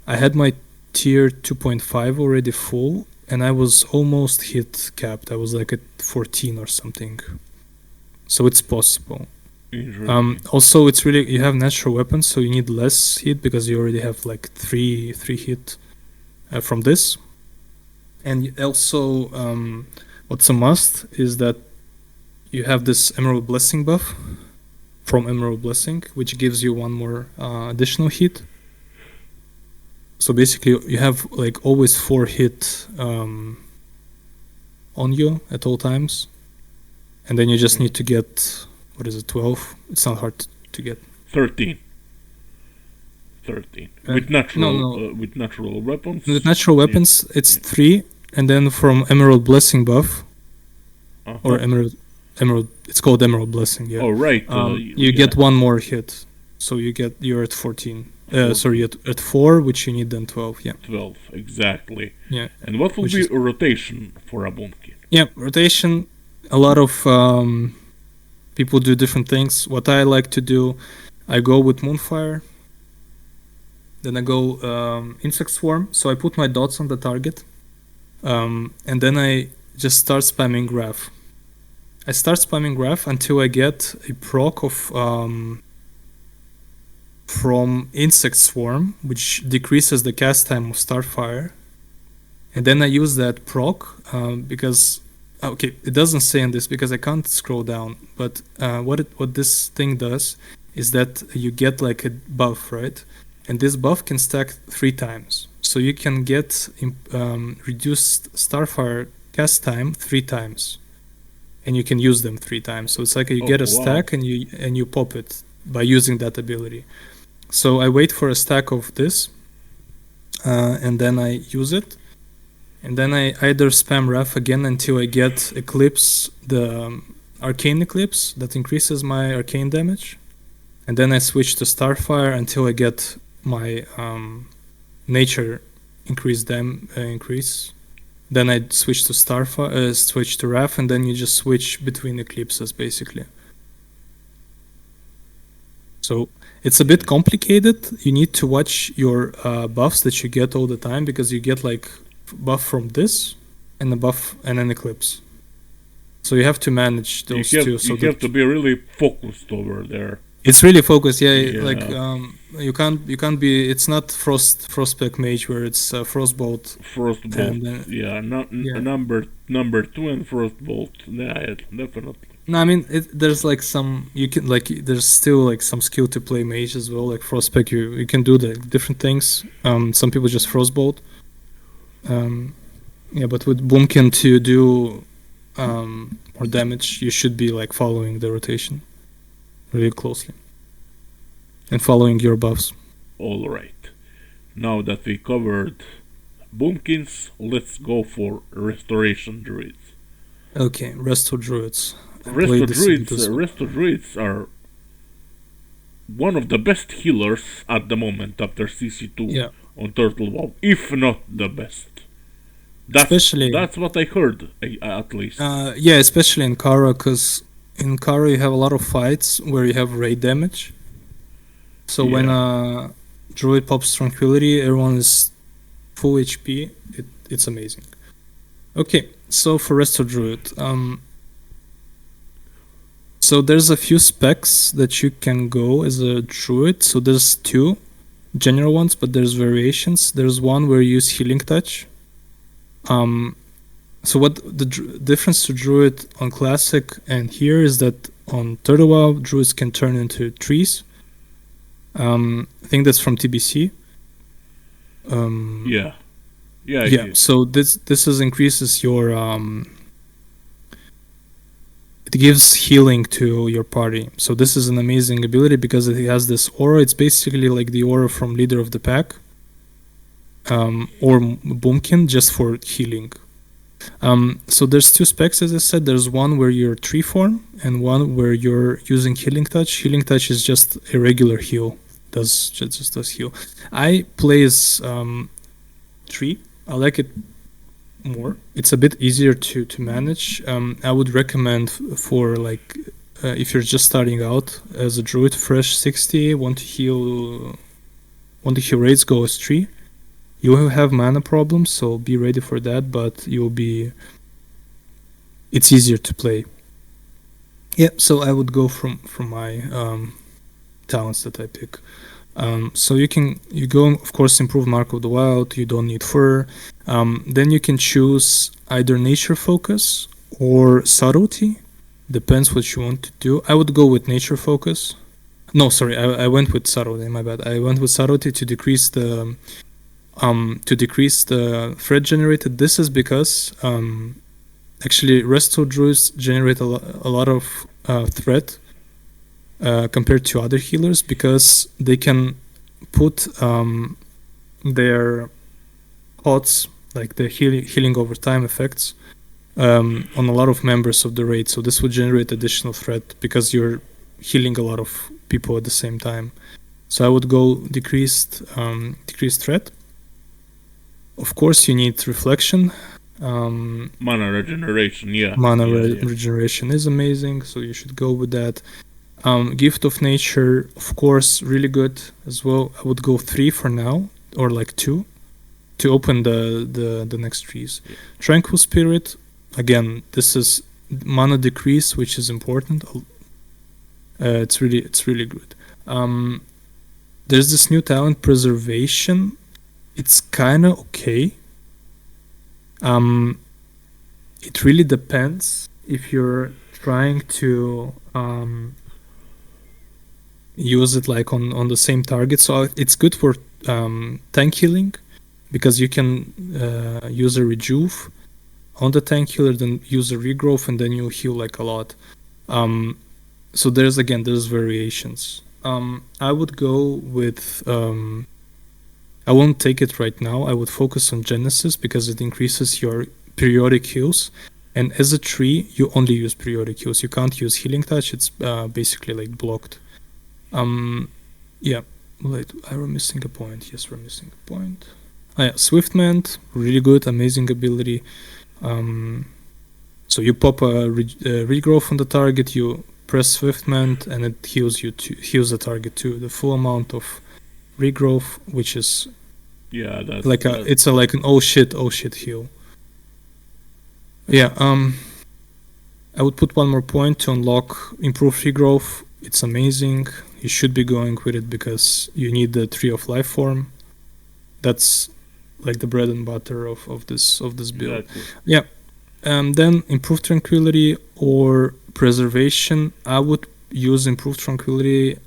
I had my tier 2.5 already full, and I was almost hit capped. I was like at 14 or something. So it's possible. Also, it's really, you have natural weapons, so you need less hit because you already have like 3 hit from this. And also, what's a must is that you have this Emerald Blessing buff from Emerald Blessing, which gives you 1 more additional hit. So basically, you have like always 4 hit on you at all times, and then you just need to get, what is it, 12? It's not hard to get. 13. With natural with natural weapons. With natural weapons, it's 3, and then from Emerald Blessing buff, or Emerald. It's called Emerald Blessing. Yeah. Oh right. You get 1 more hit, so you're at 14. Sorry, at 4, which you need then 12. Yeah. 12 exactly. Yeah. And what will be a rotation for a Boomkin? Yeah, rotation. A lot of people do different things. What I like to do, I go with Moonfire. Then I go Insect Swarm. So I put my dots on the target, and then I just start spamming Graph. I start spamming Graph until I get a proc of from Insect Swarm, which decreases the cast time of Starfire. And then I use that proc because, okay, it doesn't say in this because I can't scroll down, but what this thing does is that you get like a buff, right? And this buff can stack 3 times. So you can get reduced Starfire cast time 3 times. And you can use them 3 times. So it's like you get a stack and you pop it by using that ability. So I wait for a stack of this, and then I use it. And then I either spam Wrath again until I get Eclipse, the Arcane Eclipse that increases my arcane damage. And then I switch to Starfire until I get my Nature increase. Then I switch to Starfire, switch to Wrath, and then you just switch between Eclipses basically. So it's a bit complicated. You need to watch your buffs that you get all the time, because you get like buff from this and a buff and an Eclipse. So you have to manage those two. So you have to be really focused over there. It's really focused, yeah. Like you can't be. It's not Frostback Mage where it's Frostbolt. Number 2 and Frostbolt. Yeah, definitely. No, I mean there's like some you can like there's still like some skill to play Mage as well. Like Frostback, you can do the different things. Some people just Frostbolt. Yeah, but with Boomkin to do more damage, you should be like following the rotation really closely and following your buffs. All right. Now that we covered Boomkins, let's go for Restoration Druids. Okay, Resto Druids. played this unit as well. Resto Druids are one of the best healers at the moment after CC2 Yeah, on Turtle WoW, if not the best. especially That's what I heard, at least. yeah, especially in Kara, because in Kara you have a lot of fights where you have raid damage. So when Yeah. Druid pops Tranquility, everyone is full HP. It's amazing. Okay, so for Resto Druid, so there's a few specs that you can go as a Druid. So there's two general ones, but there's variations. There's one where you use Healing Touch. So what the difference to Druid on Classic and here is that on Turtle WoW, Druids can turn into trees. I think that's from TBC. Yeah. Yeah, Yeah. it is. So this increases your it gives healing to your party. So this is an amazing ability because it has this aura. It's basically like the aura from Leader of the Pack, or Boomkin, just for healing. So there's two specs, as I said. There's one where you're tree form and one where you're using Healing Touch. Healing Touch is just a regular heal. Just does heal. I play as tree. I like it more. It's a bit easier to manage. I would recommend for like if you're just starting out as a druid, fresh 60, want to heal raids, go as tree. You will have mana problems, so be ready for that. But it's easier to play. Yeah, so I would go from my talents that I pick. So you go, of course, improve Mark of the Wild. You don't need fur. Then you can choose either nature focus or subtlety. Depends what you want to do. I would go with nature focus. No, sorry, I went with subtlety. My bad. I went with subtlety to decrease the threat generated. This is because actually resto druids generate a lot of threat compared to other healers because they can put their pots, like the healing over time effects, on a lot of members of the raid. So this would generate additional threat because you're healing a lot of people at the same time. So I would go decreased threat. Of course, you need reflection. Mana regeneration, yeah. Regeneration is amazing, so you should go with that. Gift of Nature, of course, really good as well. I would go 3 for now, or like 2, to open the next trees. Yeah. Tranquil Spirit, again, this is mana decrease, which is important. It's really good. There's this new talent, Preservation. It's kind of okay. It really depends if you're trying to use it like on the same target. So it's good for tank healing because you can use a rejuve on the tank healer, then use a regrowth, and then you heal like a lot. So there's variations. I would go with I won't take it right now. I would focus on Genesis because it increases your periodic heals. And as a tree, you only use periodic heals. You can't use Healing Touch. It's basically like blocked. Yeah. Wait, are we missing a point? Yes, we're missing a point. Yeah, Swiftmend, really good, amazing ability. So you pop a regrowth on the target, you press Swiftmend, and it heals the target to the full amount of regrowth, which is that's like it's like an oh shit heal. Yeah. I would put one more point to unlock improved regrowth. It's amazing. You should be going with it because you need the Tree of Life form. That's like the bread and butter of this build. Exactly. Yeah. Then improved Tranquility or Preservation. I would use improved Tranquility.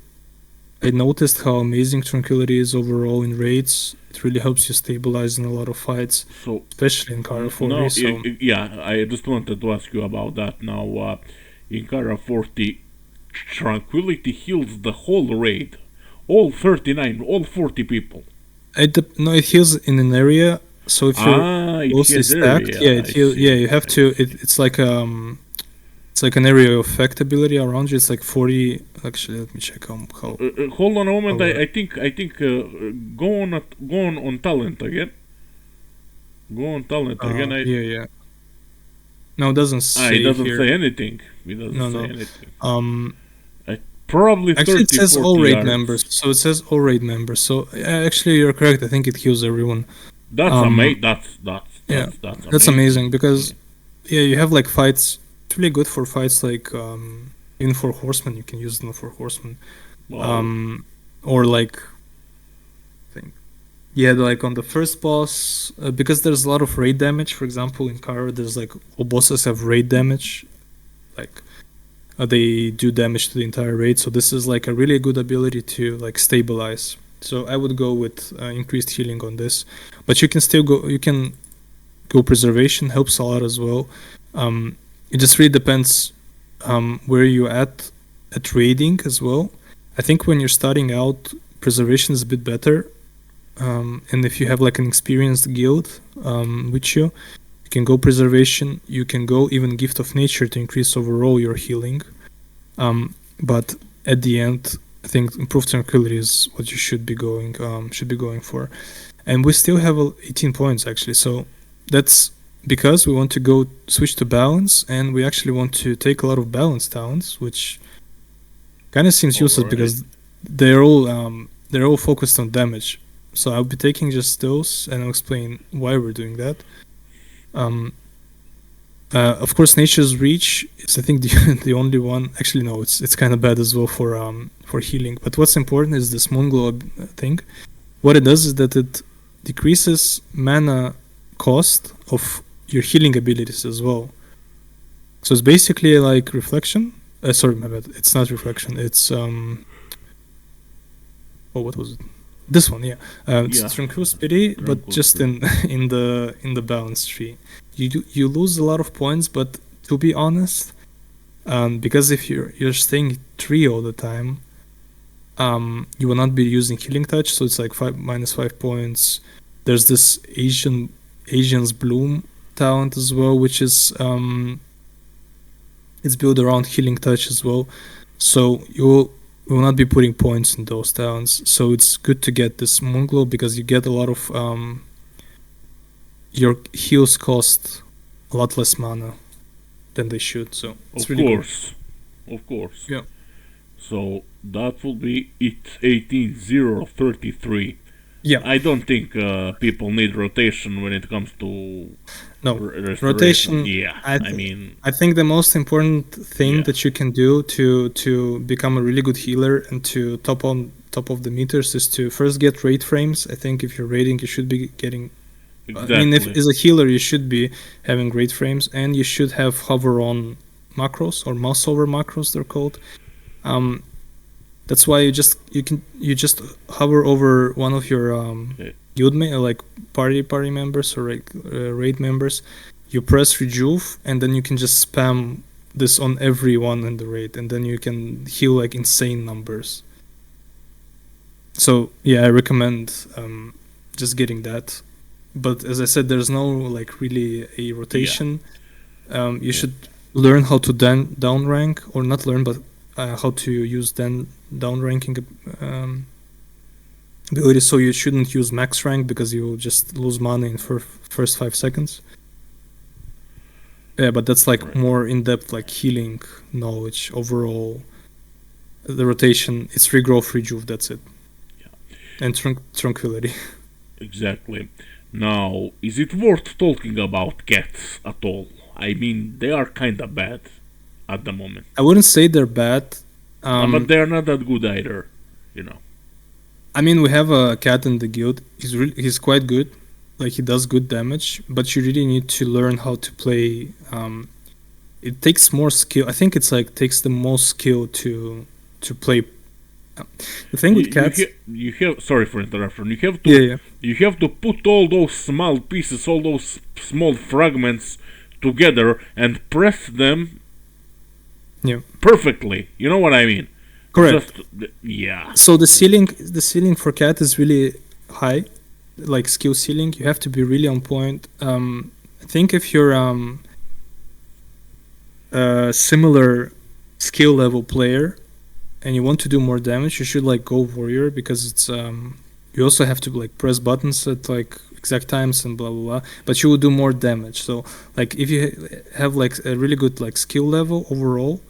I noticed how amazing Tranquility is overall in raids. It really helps you stabilize in a lot of fights, So especially in Kara 40. no, So yeah, I just wanted to ask you about that now. In Kara 40, Tranquility heals the whole raid, all 40 people. it heals in an area. So if you're It mostly heals stacked, area. yeah, it I heals. see, Yeah, you have I to. see. It's like It's like an area of effect ability around you. It's like 40. Actually, let me check how. Hold on a moment. How- I think go on talent again. Go on talent again. Yeah. No, it doesn't say It doesn't here. say anything. It doesn't No, say no. anything. Um, Probably Actually, 30, it says 40 all raid yards. members. So it says all raid members. So actually, you're correct. I think it heals everyone. That's amazing. That's That's amazing because you have like fights. It's really good for fights like even for horsemen. You can use them for horsemen. Wow. Or like like on the first boss, because there's a lot of raid damage. For example, in Kara, there's like all bosses have raid damage, like they do damage to the entire raid. So this is like a really good ability to like stabilize. So I would go with increased healing on this, but you can still go. You can go preservation, helps a lot as well. It just really depends where you at raiding as well. I think when you're starting out, preservation is a bit better. And if you have like an experienced guild with you can go preservation. You can go even gift of nature to increase overall your healing. But at the end, I think improved tranquility is what you should be going for. And we still have 18 points actually. So that's because we want to go switch to balance, and we actually want to take a lot of balance talents, which kind of seems useless because they're all focused on damage. So I'll be taking just those, and I'll explain why we're doing that. Of course, Nature's Reach is, I think, the only one. Actually, no, it's kind of bad as well for healing. But what's important is this Moonglow thing. What it does is that it decreases mana cost of your healing abilities as well. So it's basically like reflection. Sorry, my bad. It's not reflection. It's what was it? This one, yeah. It's Tranquil Spirit, but just in the balance tree. You lose a lot of points, but to be honest, because if you're staying 3 all the time, you will not be using healing touch, so it's like -5 points. There's this Asian's Bloom talent as well, which is it's built around healing touch as well. So you will not be putting points in those talents. So it's good to get this Moonglow because you get a lot of your heals cost a lot less mana than they should. So it's really good. Of course. Yeah. So that will be it. 18-0-33. Yeah. I don't think people need rotation when it comes to rotation. Yeah. I think the most important thing that you can do to become a really good healer and to top of the meters is to first get raid frames. I think if you're raiding, you should be getting. Exactly. I mean, if as a healer, you should be having raid frames, and you should have hover on macros or mouse over macros. They're called. That's why you just hover over one of your guild like party members or like raid members. You press rejuve, and then you can just spam this on everyone in the raid, and then you can heal like insane numbers. So yeah, I recommend just getting that. But as I said, there's no like really a rotation. You should learn how to down rank, or not learn, but how to use down ranking ability. So you shouldn't use max rank because you will just lose mana in first 5 seconds. Yeah, but that's like more in-depth like healing knowledge. Overall, the rotation, it's regrowth, rejuve, that's it. Yeah. And tranquility. Exactly. Now, is it worth talking about cats at all? I mean, they are kinda bad at the moment. I wouldn't say they're bad. But they're not that good either, you know. I mean, we have a cat in the guild. He's quite good. Like, he does good damage, but you really need to learn how to play. It takes more skill. I think it's like takes the most skill to play. The thing with cats, you have. Sorry for interruption. You have to. You have to put all those small pieces, all those small fragments together and press them. Yeah. Perfectly. You know what I mean? Correct. Yeah. So the ceiling for cat is really high, like skill ceiling. You have to be really on point. I think if you're a similar skill level player and you want to do more damage, you should like go warrior, because it's you also have to like press buttons at like exact times and blah blah blah, but you will do more damage. So like if you have like a really good like skill level overall,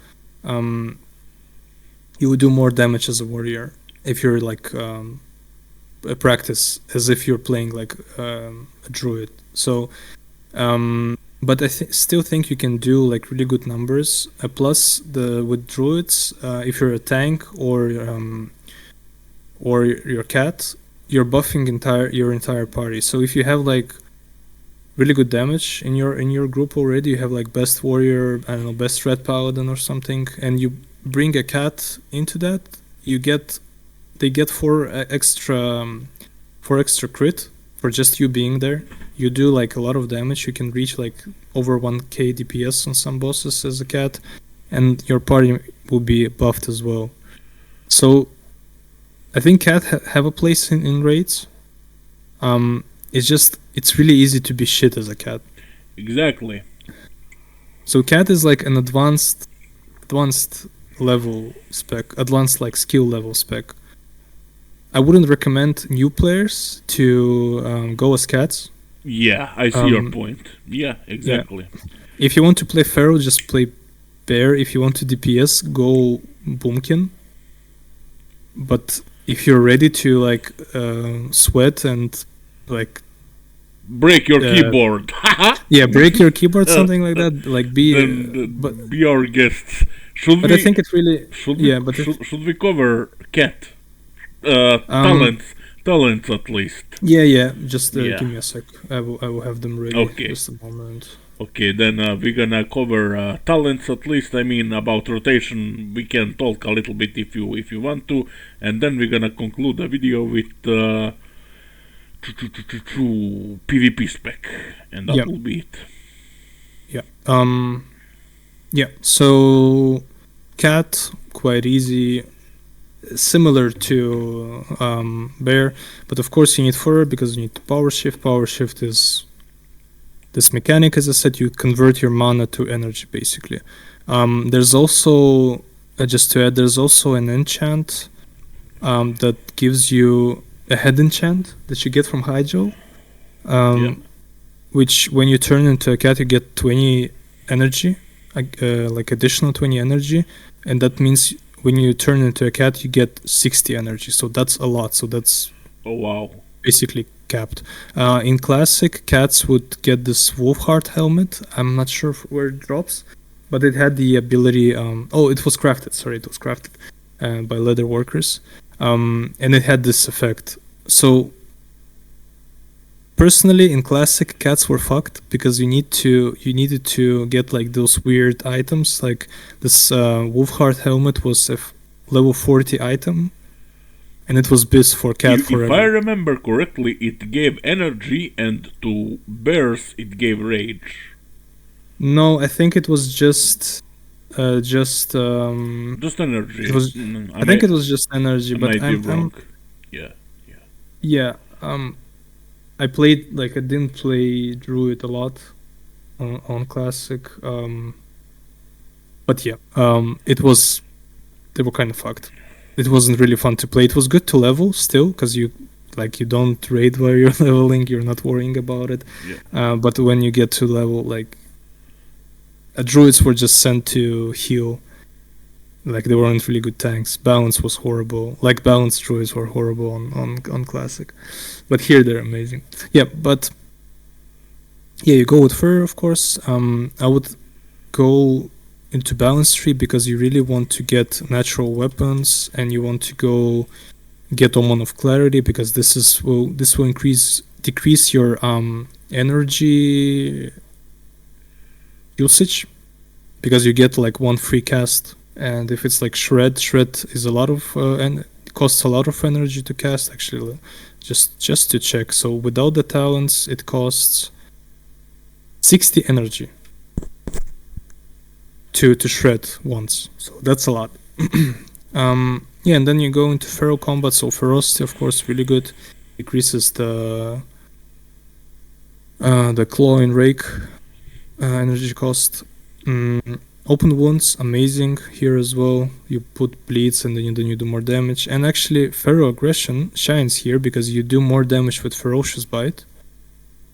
you would do more damage as a warrior if you're like practice as if you're playing like a druid. So but I still think you can do like really good numbers. Plus with druids, if you're a tank or your cat, you're buffing your entire party. So if you have like really good damage in your group already, you have like best warrior, I don't know, best red paladin or something, and you bring a cat into that, they get 4 extra crit for just you being there. You do like a lot of damage. You can reach like over 1k DPS on some bosses as a cat, and your party will be buffed as well. So I think cat have a place in raids. It's really easy to be shit as a cat. Exactly. So cat is like an advanced level spec, advanced like skill level spec. I wouldn't recommend new players to go as cats. Yeah, I see your point. Yeah, exactly. Yeah. If you want to play Pharaoh, just play Bear. If you want to DPS, go Boomkin. But if you're ready to like sweat and like break your keyboard. Yeah, break your keyboard, something like that. Like be our guests. I think it's really should we cover cat talents at least? Yeah. Just give me a sec. I will have them ready. Okay. Just a moment. Okay, then we're gonna cover talents at least. I mean, about rotation, we can talk a little bit if you want to, and then we're gonna conclude the video with PvP spec, and that will be it. Yeah. So cat, quite easy, similar to bear, but of course you need fur because you need to power shift. Power shift is this mechanic, as I said, you convert your mana to energy basically. There's also just to add, there's also an enchant that gives you a head enchant that you get from Hyjo, which when you turn into a cat you get 20 energy, like additional 20 energy, and that means when you turn into a cat you get 60 energy, so that's a lot. So that's basically capped. In classic, cats would get this wolf heart helmet. I'm not sure where it drops, but it had the ability it was crafted by leather workers, and it had this effect. So personally in classic, cats were fucked because you needed to get like those weird items. Like this wolf heart helmet was a level 40 item, and it was biz for cat forever. If I remember correctly, it gave energy, and to bears it gave rage. No, I think it was just energy. I think it was just energy, but I'm wrong. Yeah. I played I didn't play Druid a lot on classic, but yeah, they were kind of fucked. It wasn't really fun to play. It was good to level still because you don't raid while you're leveling. You're not worrying about it. Yeah. But when you get to level, druids were just sent to heal. They weren't really good tanks. Balance was horrible. Balanced druids were horrible on classic, but here they're amazing. Yeah, but yeah, you go with fur, of course. I would go into balance tree because you really want to get natural weapons, and you want to go get Omen of Clarity because this will decrease your energy usage because you get 1 free cast. And if it's shred is a lot of and it costs a lot of energy to cast. Actually, just to check. So without the talents, it costs 60 energy to shred once. So that's a lot. Yeah, and then you go into feral combat. So ferocity, of course, really good. Decreases the claw and rake energy cost. Open wounds, amazing here as well. You put bleeds and then you do more damage. And actually, Feral Aggression shines here because you do more damage with Ferocious Bite,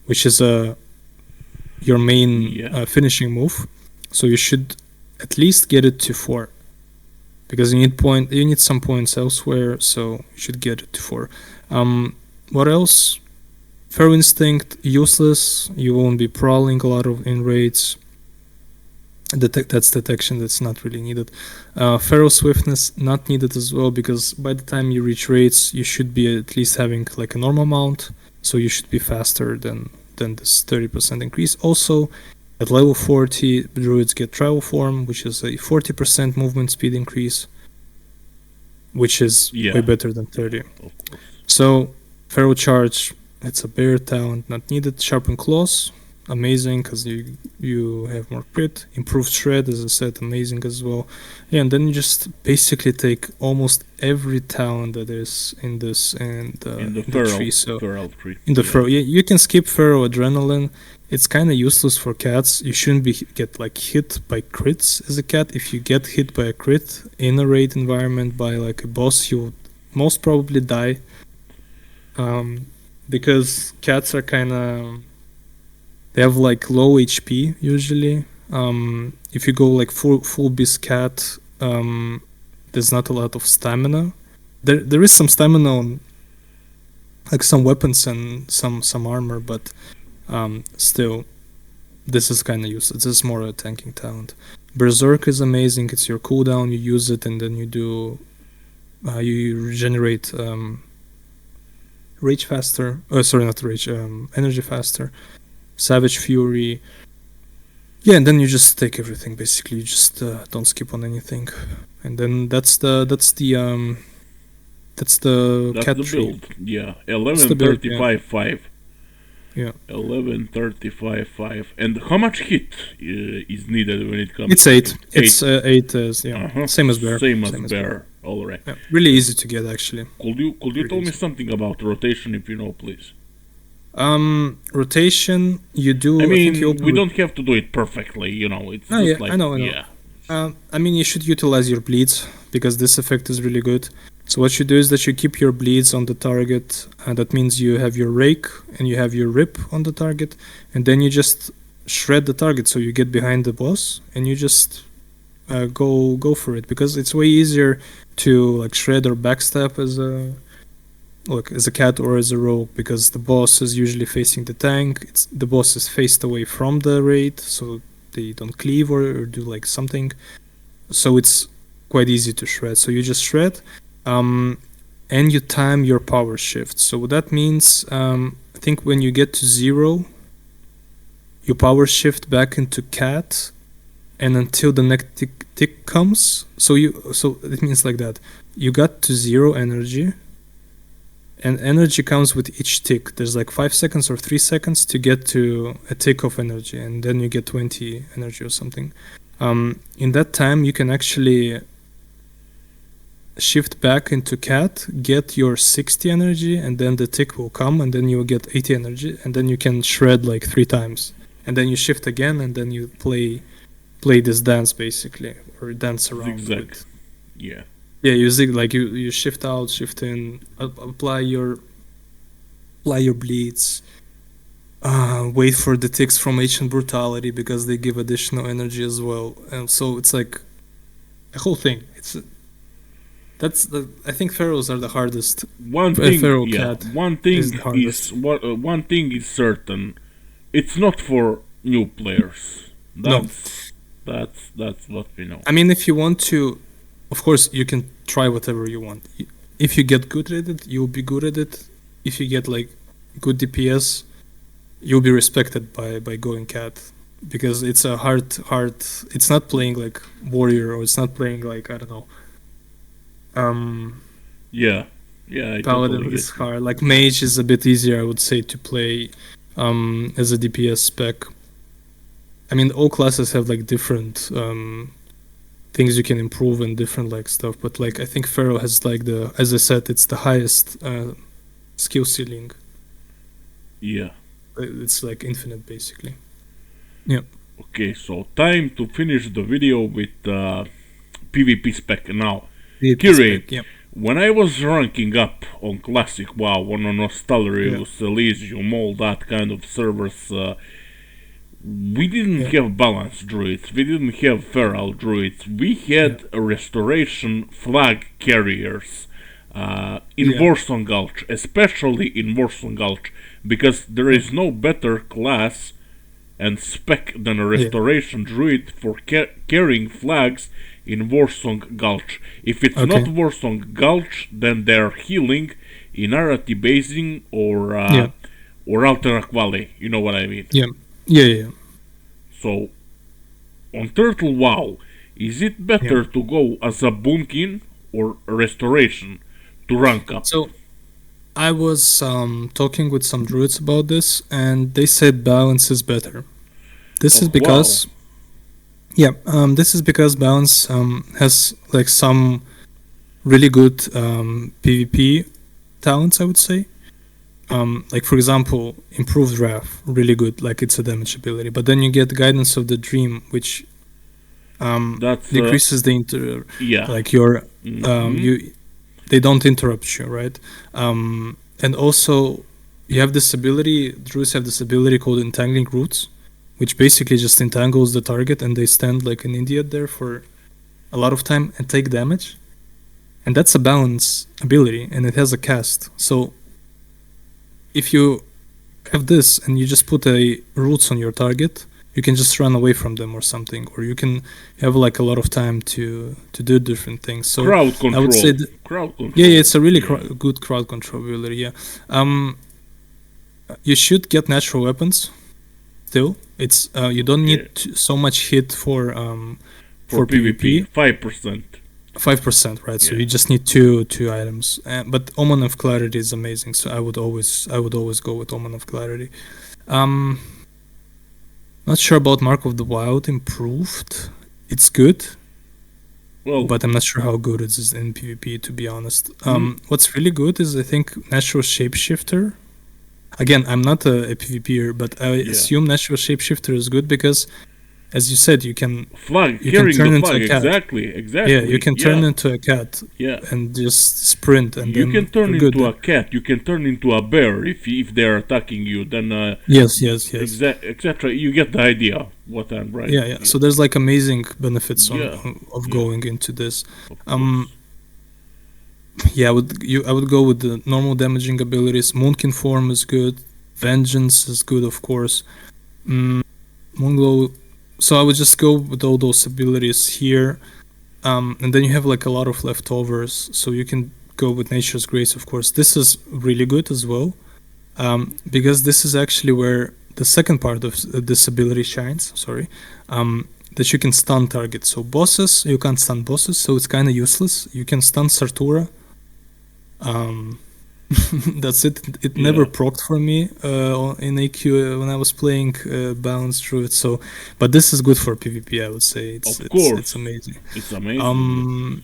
which is your main finishing move. So you should at least get it to 4, because you need some points elsewhere. So you should get it to 4. What else? Feral Instinct, useless. You won't be prowling a lot in raids. That's detection, that's not really needed. Feral Swiftness, not needed as well, because by the time you reach raids, you should be at least having like a normal mount, so you should be faster than this 30% increase. Also, at level 40, druids get Travel Form, which is a 40% movement speed increase, which is way better than 30. So, Feral Charge, it's a bear talent, not needed. Sharpened Claws, amazing, because you have more crit. Improved Shred, as I said, amazing as well. Yeah, and then you just basically take almost every talent that is in this and in the tree. So feral tree. In the feral, you can skip Feral Adrenaline. It's kind of useless for cats. You shouldn't get like hit by crits as a cat. If you get hit by a crit in a raid environment by like a boss, you'll most probably die. Because cats are kind of, they have like low HP usually. If you go like full beast cat, there's not a lot of stamina. There is some stamina on like some weapons and some armor, but still, this is kind of useless. This is more a tanking talent. Berserk is amazing. It's your cooldown. You use it and then you do you regenerate rage faster. Sorry, not rage. Energy faster. Savage Fury. Yeah, and then you just take everything basically. You just don't skip on anything, and then that's the cat the tree. build. Yeah, 1135.5. Yeah. 1135.5. And how much hit is needed when it comes? It's 8. It's 8. Same as bear. Same as bear. All right. Yeah, really easy to get actually. Could you tell me something about rotation if you know, please? Rotation, you do. I mean, we don't have to do it perfectly, you know. It's just like, I know. Yeah. I mean, you should utilize your bleeds because this effect is really good. So what you do is that you keep your bleeds on the target, and that means you have your rake and you have your rip on the target, and then you just shred the target. So you get behind the boss and you just go for it, because it's way easier to like shred or backstab as a cat or as a rogue, because the boss is usually facing the tank. The boss is faced away from the raid, so they don't cleave or do like something. So it's quite easy to shred. So you just shred, and you time your power shift. So that means I think when you get to 0, you power shift back into cat, and until the next tick comes. So it means like that. You got to 0 energy. And energy comes with each tick. There's like 5 seconds or 3 seconds to get to a tick of energy, and then you get 20 energy or something. In that time, you can actually shift back into cat, get your 60 energy, and then the tick will come, and then you will get 80 energy, and then you can shred like 3 times. And then you shift again, and then you play this dance basically, or dance around. Zigzag. Yeah. Yeah, you shift out, shift in, apply your bleeds, wait for the ticks from Ancient Brutality because they give additional energy as well, and so it's like a whole thing. I think pharaohs are the hardest. One thing is certain, it's not for new players. That's what we know. I mean, if you want to, of course, you can try whatever you want. If you get good at it, you'll be good at it. If you get like good DPS, you'll be respected by going cat, because it's a hard. It's not playing like warrior, or it's not playing like, I don't know. Yeah. Paladin is hard. Like mage is a bit easier, I would say, to play as a DPS spec. I mean, all classes have like different things you can improve and different like stuff, but like I think Pharaoh has like as I said, it's the highest skill ceiling. Yeah, it's like infinite basically. Yeah. Okay, so time to finish the video with PvP Spec now. PvP Kirin, Spec, yeah. when I was ranking up on Classic WoW, on Nostalrius, Elysium, all that kind of servers, we didn't have balanced druids, we didn't have feral druids, we had restoration flag carriers in Warsong Gulch, especially in Warsong Gulch, because there is no better class and spec than a restoration druid for carrying flags in Warsong Gulch. If it's not Warsong Gulch, then they're healing in Arati Basin or Alterac Valley. You know what I mean? Yeah. So, on Turtle WoW, is it better to go as a Boomkin or a restoration to rank up? So, I was talking with some druids about this, and they said balance is better. This is because, this is because balance has like some really good PvP talents, I would say. Like for example, improved Wrath, really good, like it's a damage ability. But then you get Guidance of the Dream, which decreases the like your they don't interrupt you, right? And also you have this ability, druids have this ability called Entangling Roots, which basically just entangles the target and they stand like an idiot there for a lot of time and take damage. And that's a balance ability and it has a cast. So if you have this and you just put a roots on your target, you can just run away from them or something, or you can have like a lot of time to do different things. So crowd control. I would say crowd control. Yeah, it's a really good crowd control ability. Yeah, you should get natural weapons. Still, it's you don't need so much hit for PvP. 5%. 5%, right? So you just need two items. But Omen of Clarity is amazing. So I would always go with Omen of Clarity. Not sure about Mark of the Wild improved. It's good, but I'm not sure how good it is in PvP, to be honest. What's really good is I think Natural Shapeshifter. Again, I'm not a PvPer, but I assume Natural Shapeshifter is good because, as you said, you can turn into a cat. Exactly. Yeah, you can turn into a cat. And just sprint, and you can turn into a cat. You can turn into a bear if they're attacking you. Then yes. Etc. You get the idea what I'm right. Yeah. So there's like amazing benefits of going into this. I would go with the normal damaging abilities. Moonkin Form is good. Vengeance is good, of course. Moonglow. So I would just go with all those abilities here, and then you have like a lot of leftovers. So you can go with Nature's Grace, of course. This is really good as well, because this is actually where the second part of this ability shines. That you can stun targets. So bosses, you can't stun bosses, so it's kind of useless. You can stun Sartura. That's it. It never procced for me in AQ when I was playing Balanced Druid. So, but this is good for PvP. I would say it's amazing. It's amazing.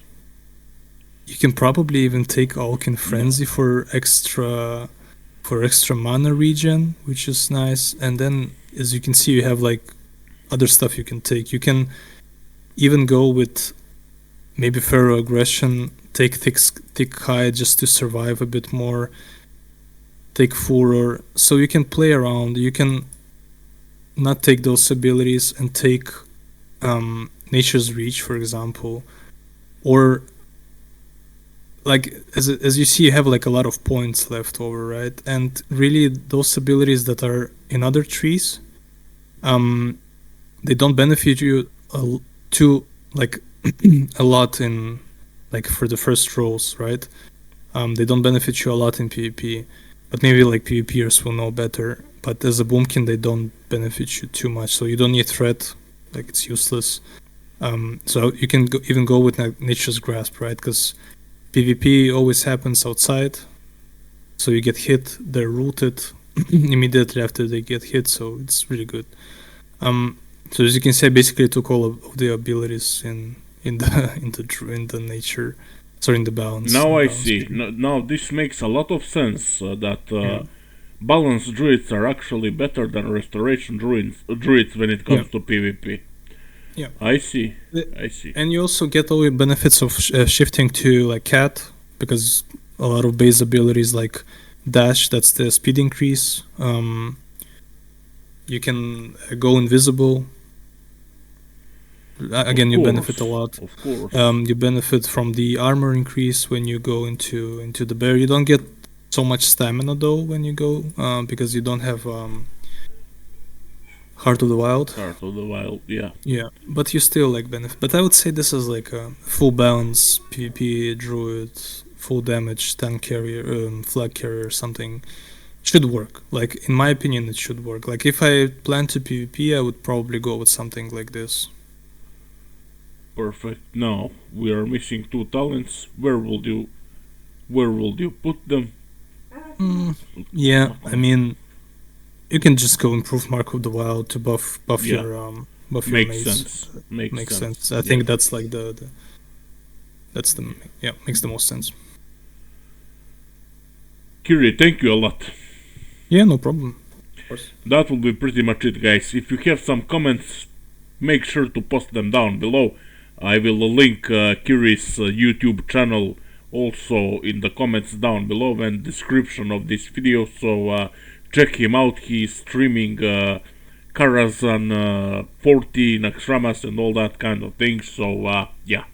You can probably even take Alkin Frenzy for extra mana regen, which is nice. And then, as you can see, you have like other stuff you can take. You can even go with maybe Feral Aggression. Take thick hide just to survive a bit more. Take Furor. So you can play around. You can not take those abilities and take Nature's Reach, for example. Or like as you see, you have like a lot of points left over, right? And really those abilities that are in other trees, they don't benefit you a lot in like for the first rolls, right? They don't benefit you a lot in PvP, but maybe like PvPers will know better. But as a Boomkin, they don't benefit you too much, so you don't need Threat, like it's useless. So you can even go with Nature's Grasp, right? Because PvP always happens outside, so you get hit, they're rooted immediately after they get hit, so it's really good. So as you can see, I basically took all of the abilities in the nature, sorry, in the balance. Now I see. Now this makes a lot of sense. balanced druids are actually better than restoration druids when it comes to PvP. Yeah. I see. The- I see. And you also get all the benefits of shifting to like cat, because a lot of base abilities like dash, that's the speed increase. You can go invisible. Again, you benefit a lot. Of course. You benefit from the armor increase when you go into the bear. You don't get so much stamina though when you go, because you don't have Heart of the Wild. Heart of the Wild, yeah. Yeah, but you still like benefit. But I would say this is like a full balance PvP druid, full damage tank carrier, flag carrier, something. Should work. Like in my opinion, it should work. Like if I plan to PvP, I would probably go with something like this. Perfect. Now we are missing 2 talents. Where will you put them? Yeah, I mean, you can just go improve Mark of the Wild to buff Yeah. your buff your Makes mace. sense. Makes sense. I think that's like that's the makes the most sense. Kiri, thank you a lot. Yeah, no problem. Of course. That will be pretty much it, guys. If you have some comments, make sure to post them down below. I will link Kiri's YouTube channel also in the comments down below and description of this video, so check him out. He's streaming Karazhan 40, Naxxramas and all that kind of thing, so yeah.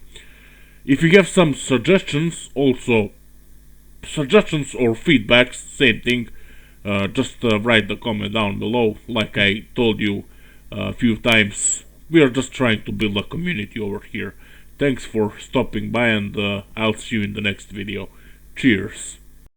If you have some suggestions, also suggestions or feedbacks, same thing, just write the comment down below. Like I told you a few times, we are just trying to build a community over here. Thanks for stopping by, and I'll see you in the next video. Cheers.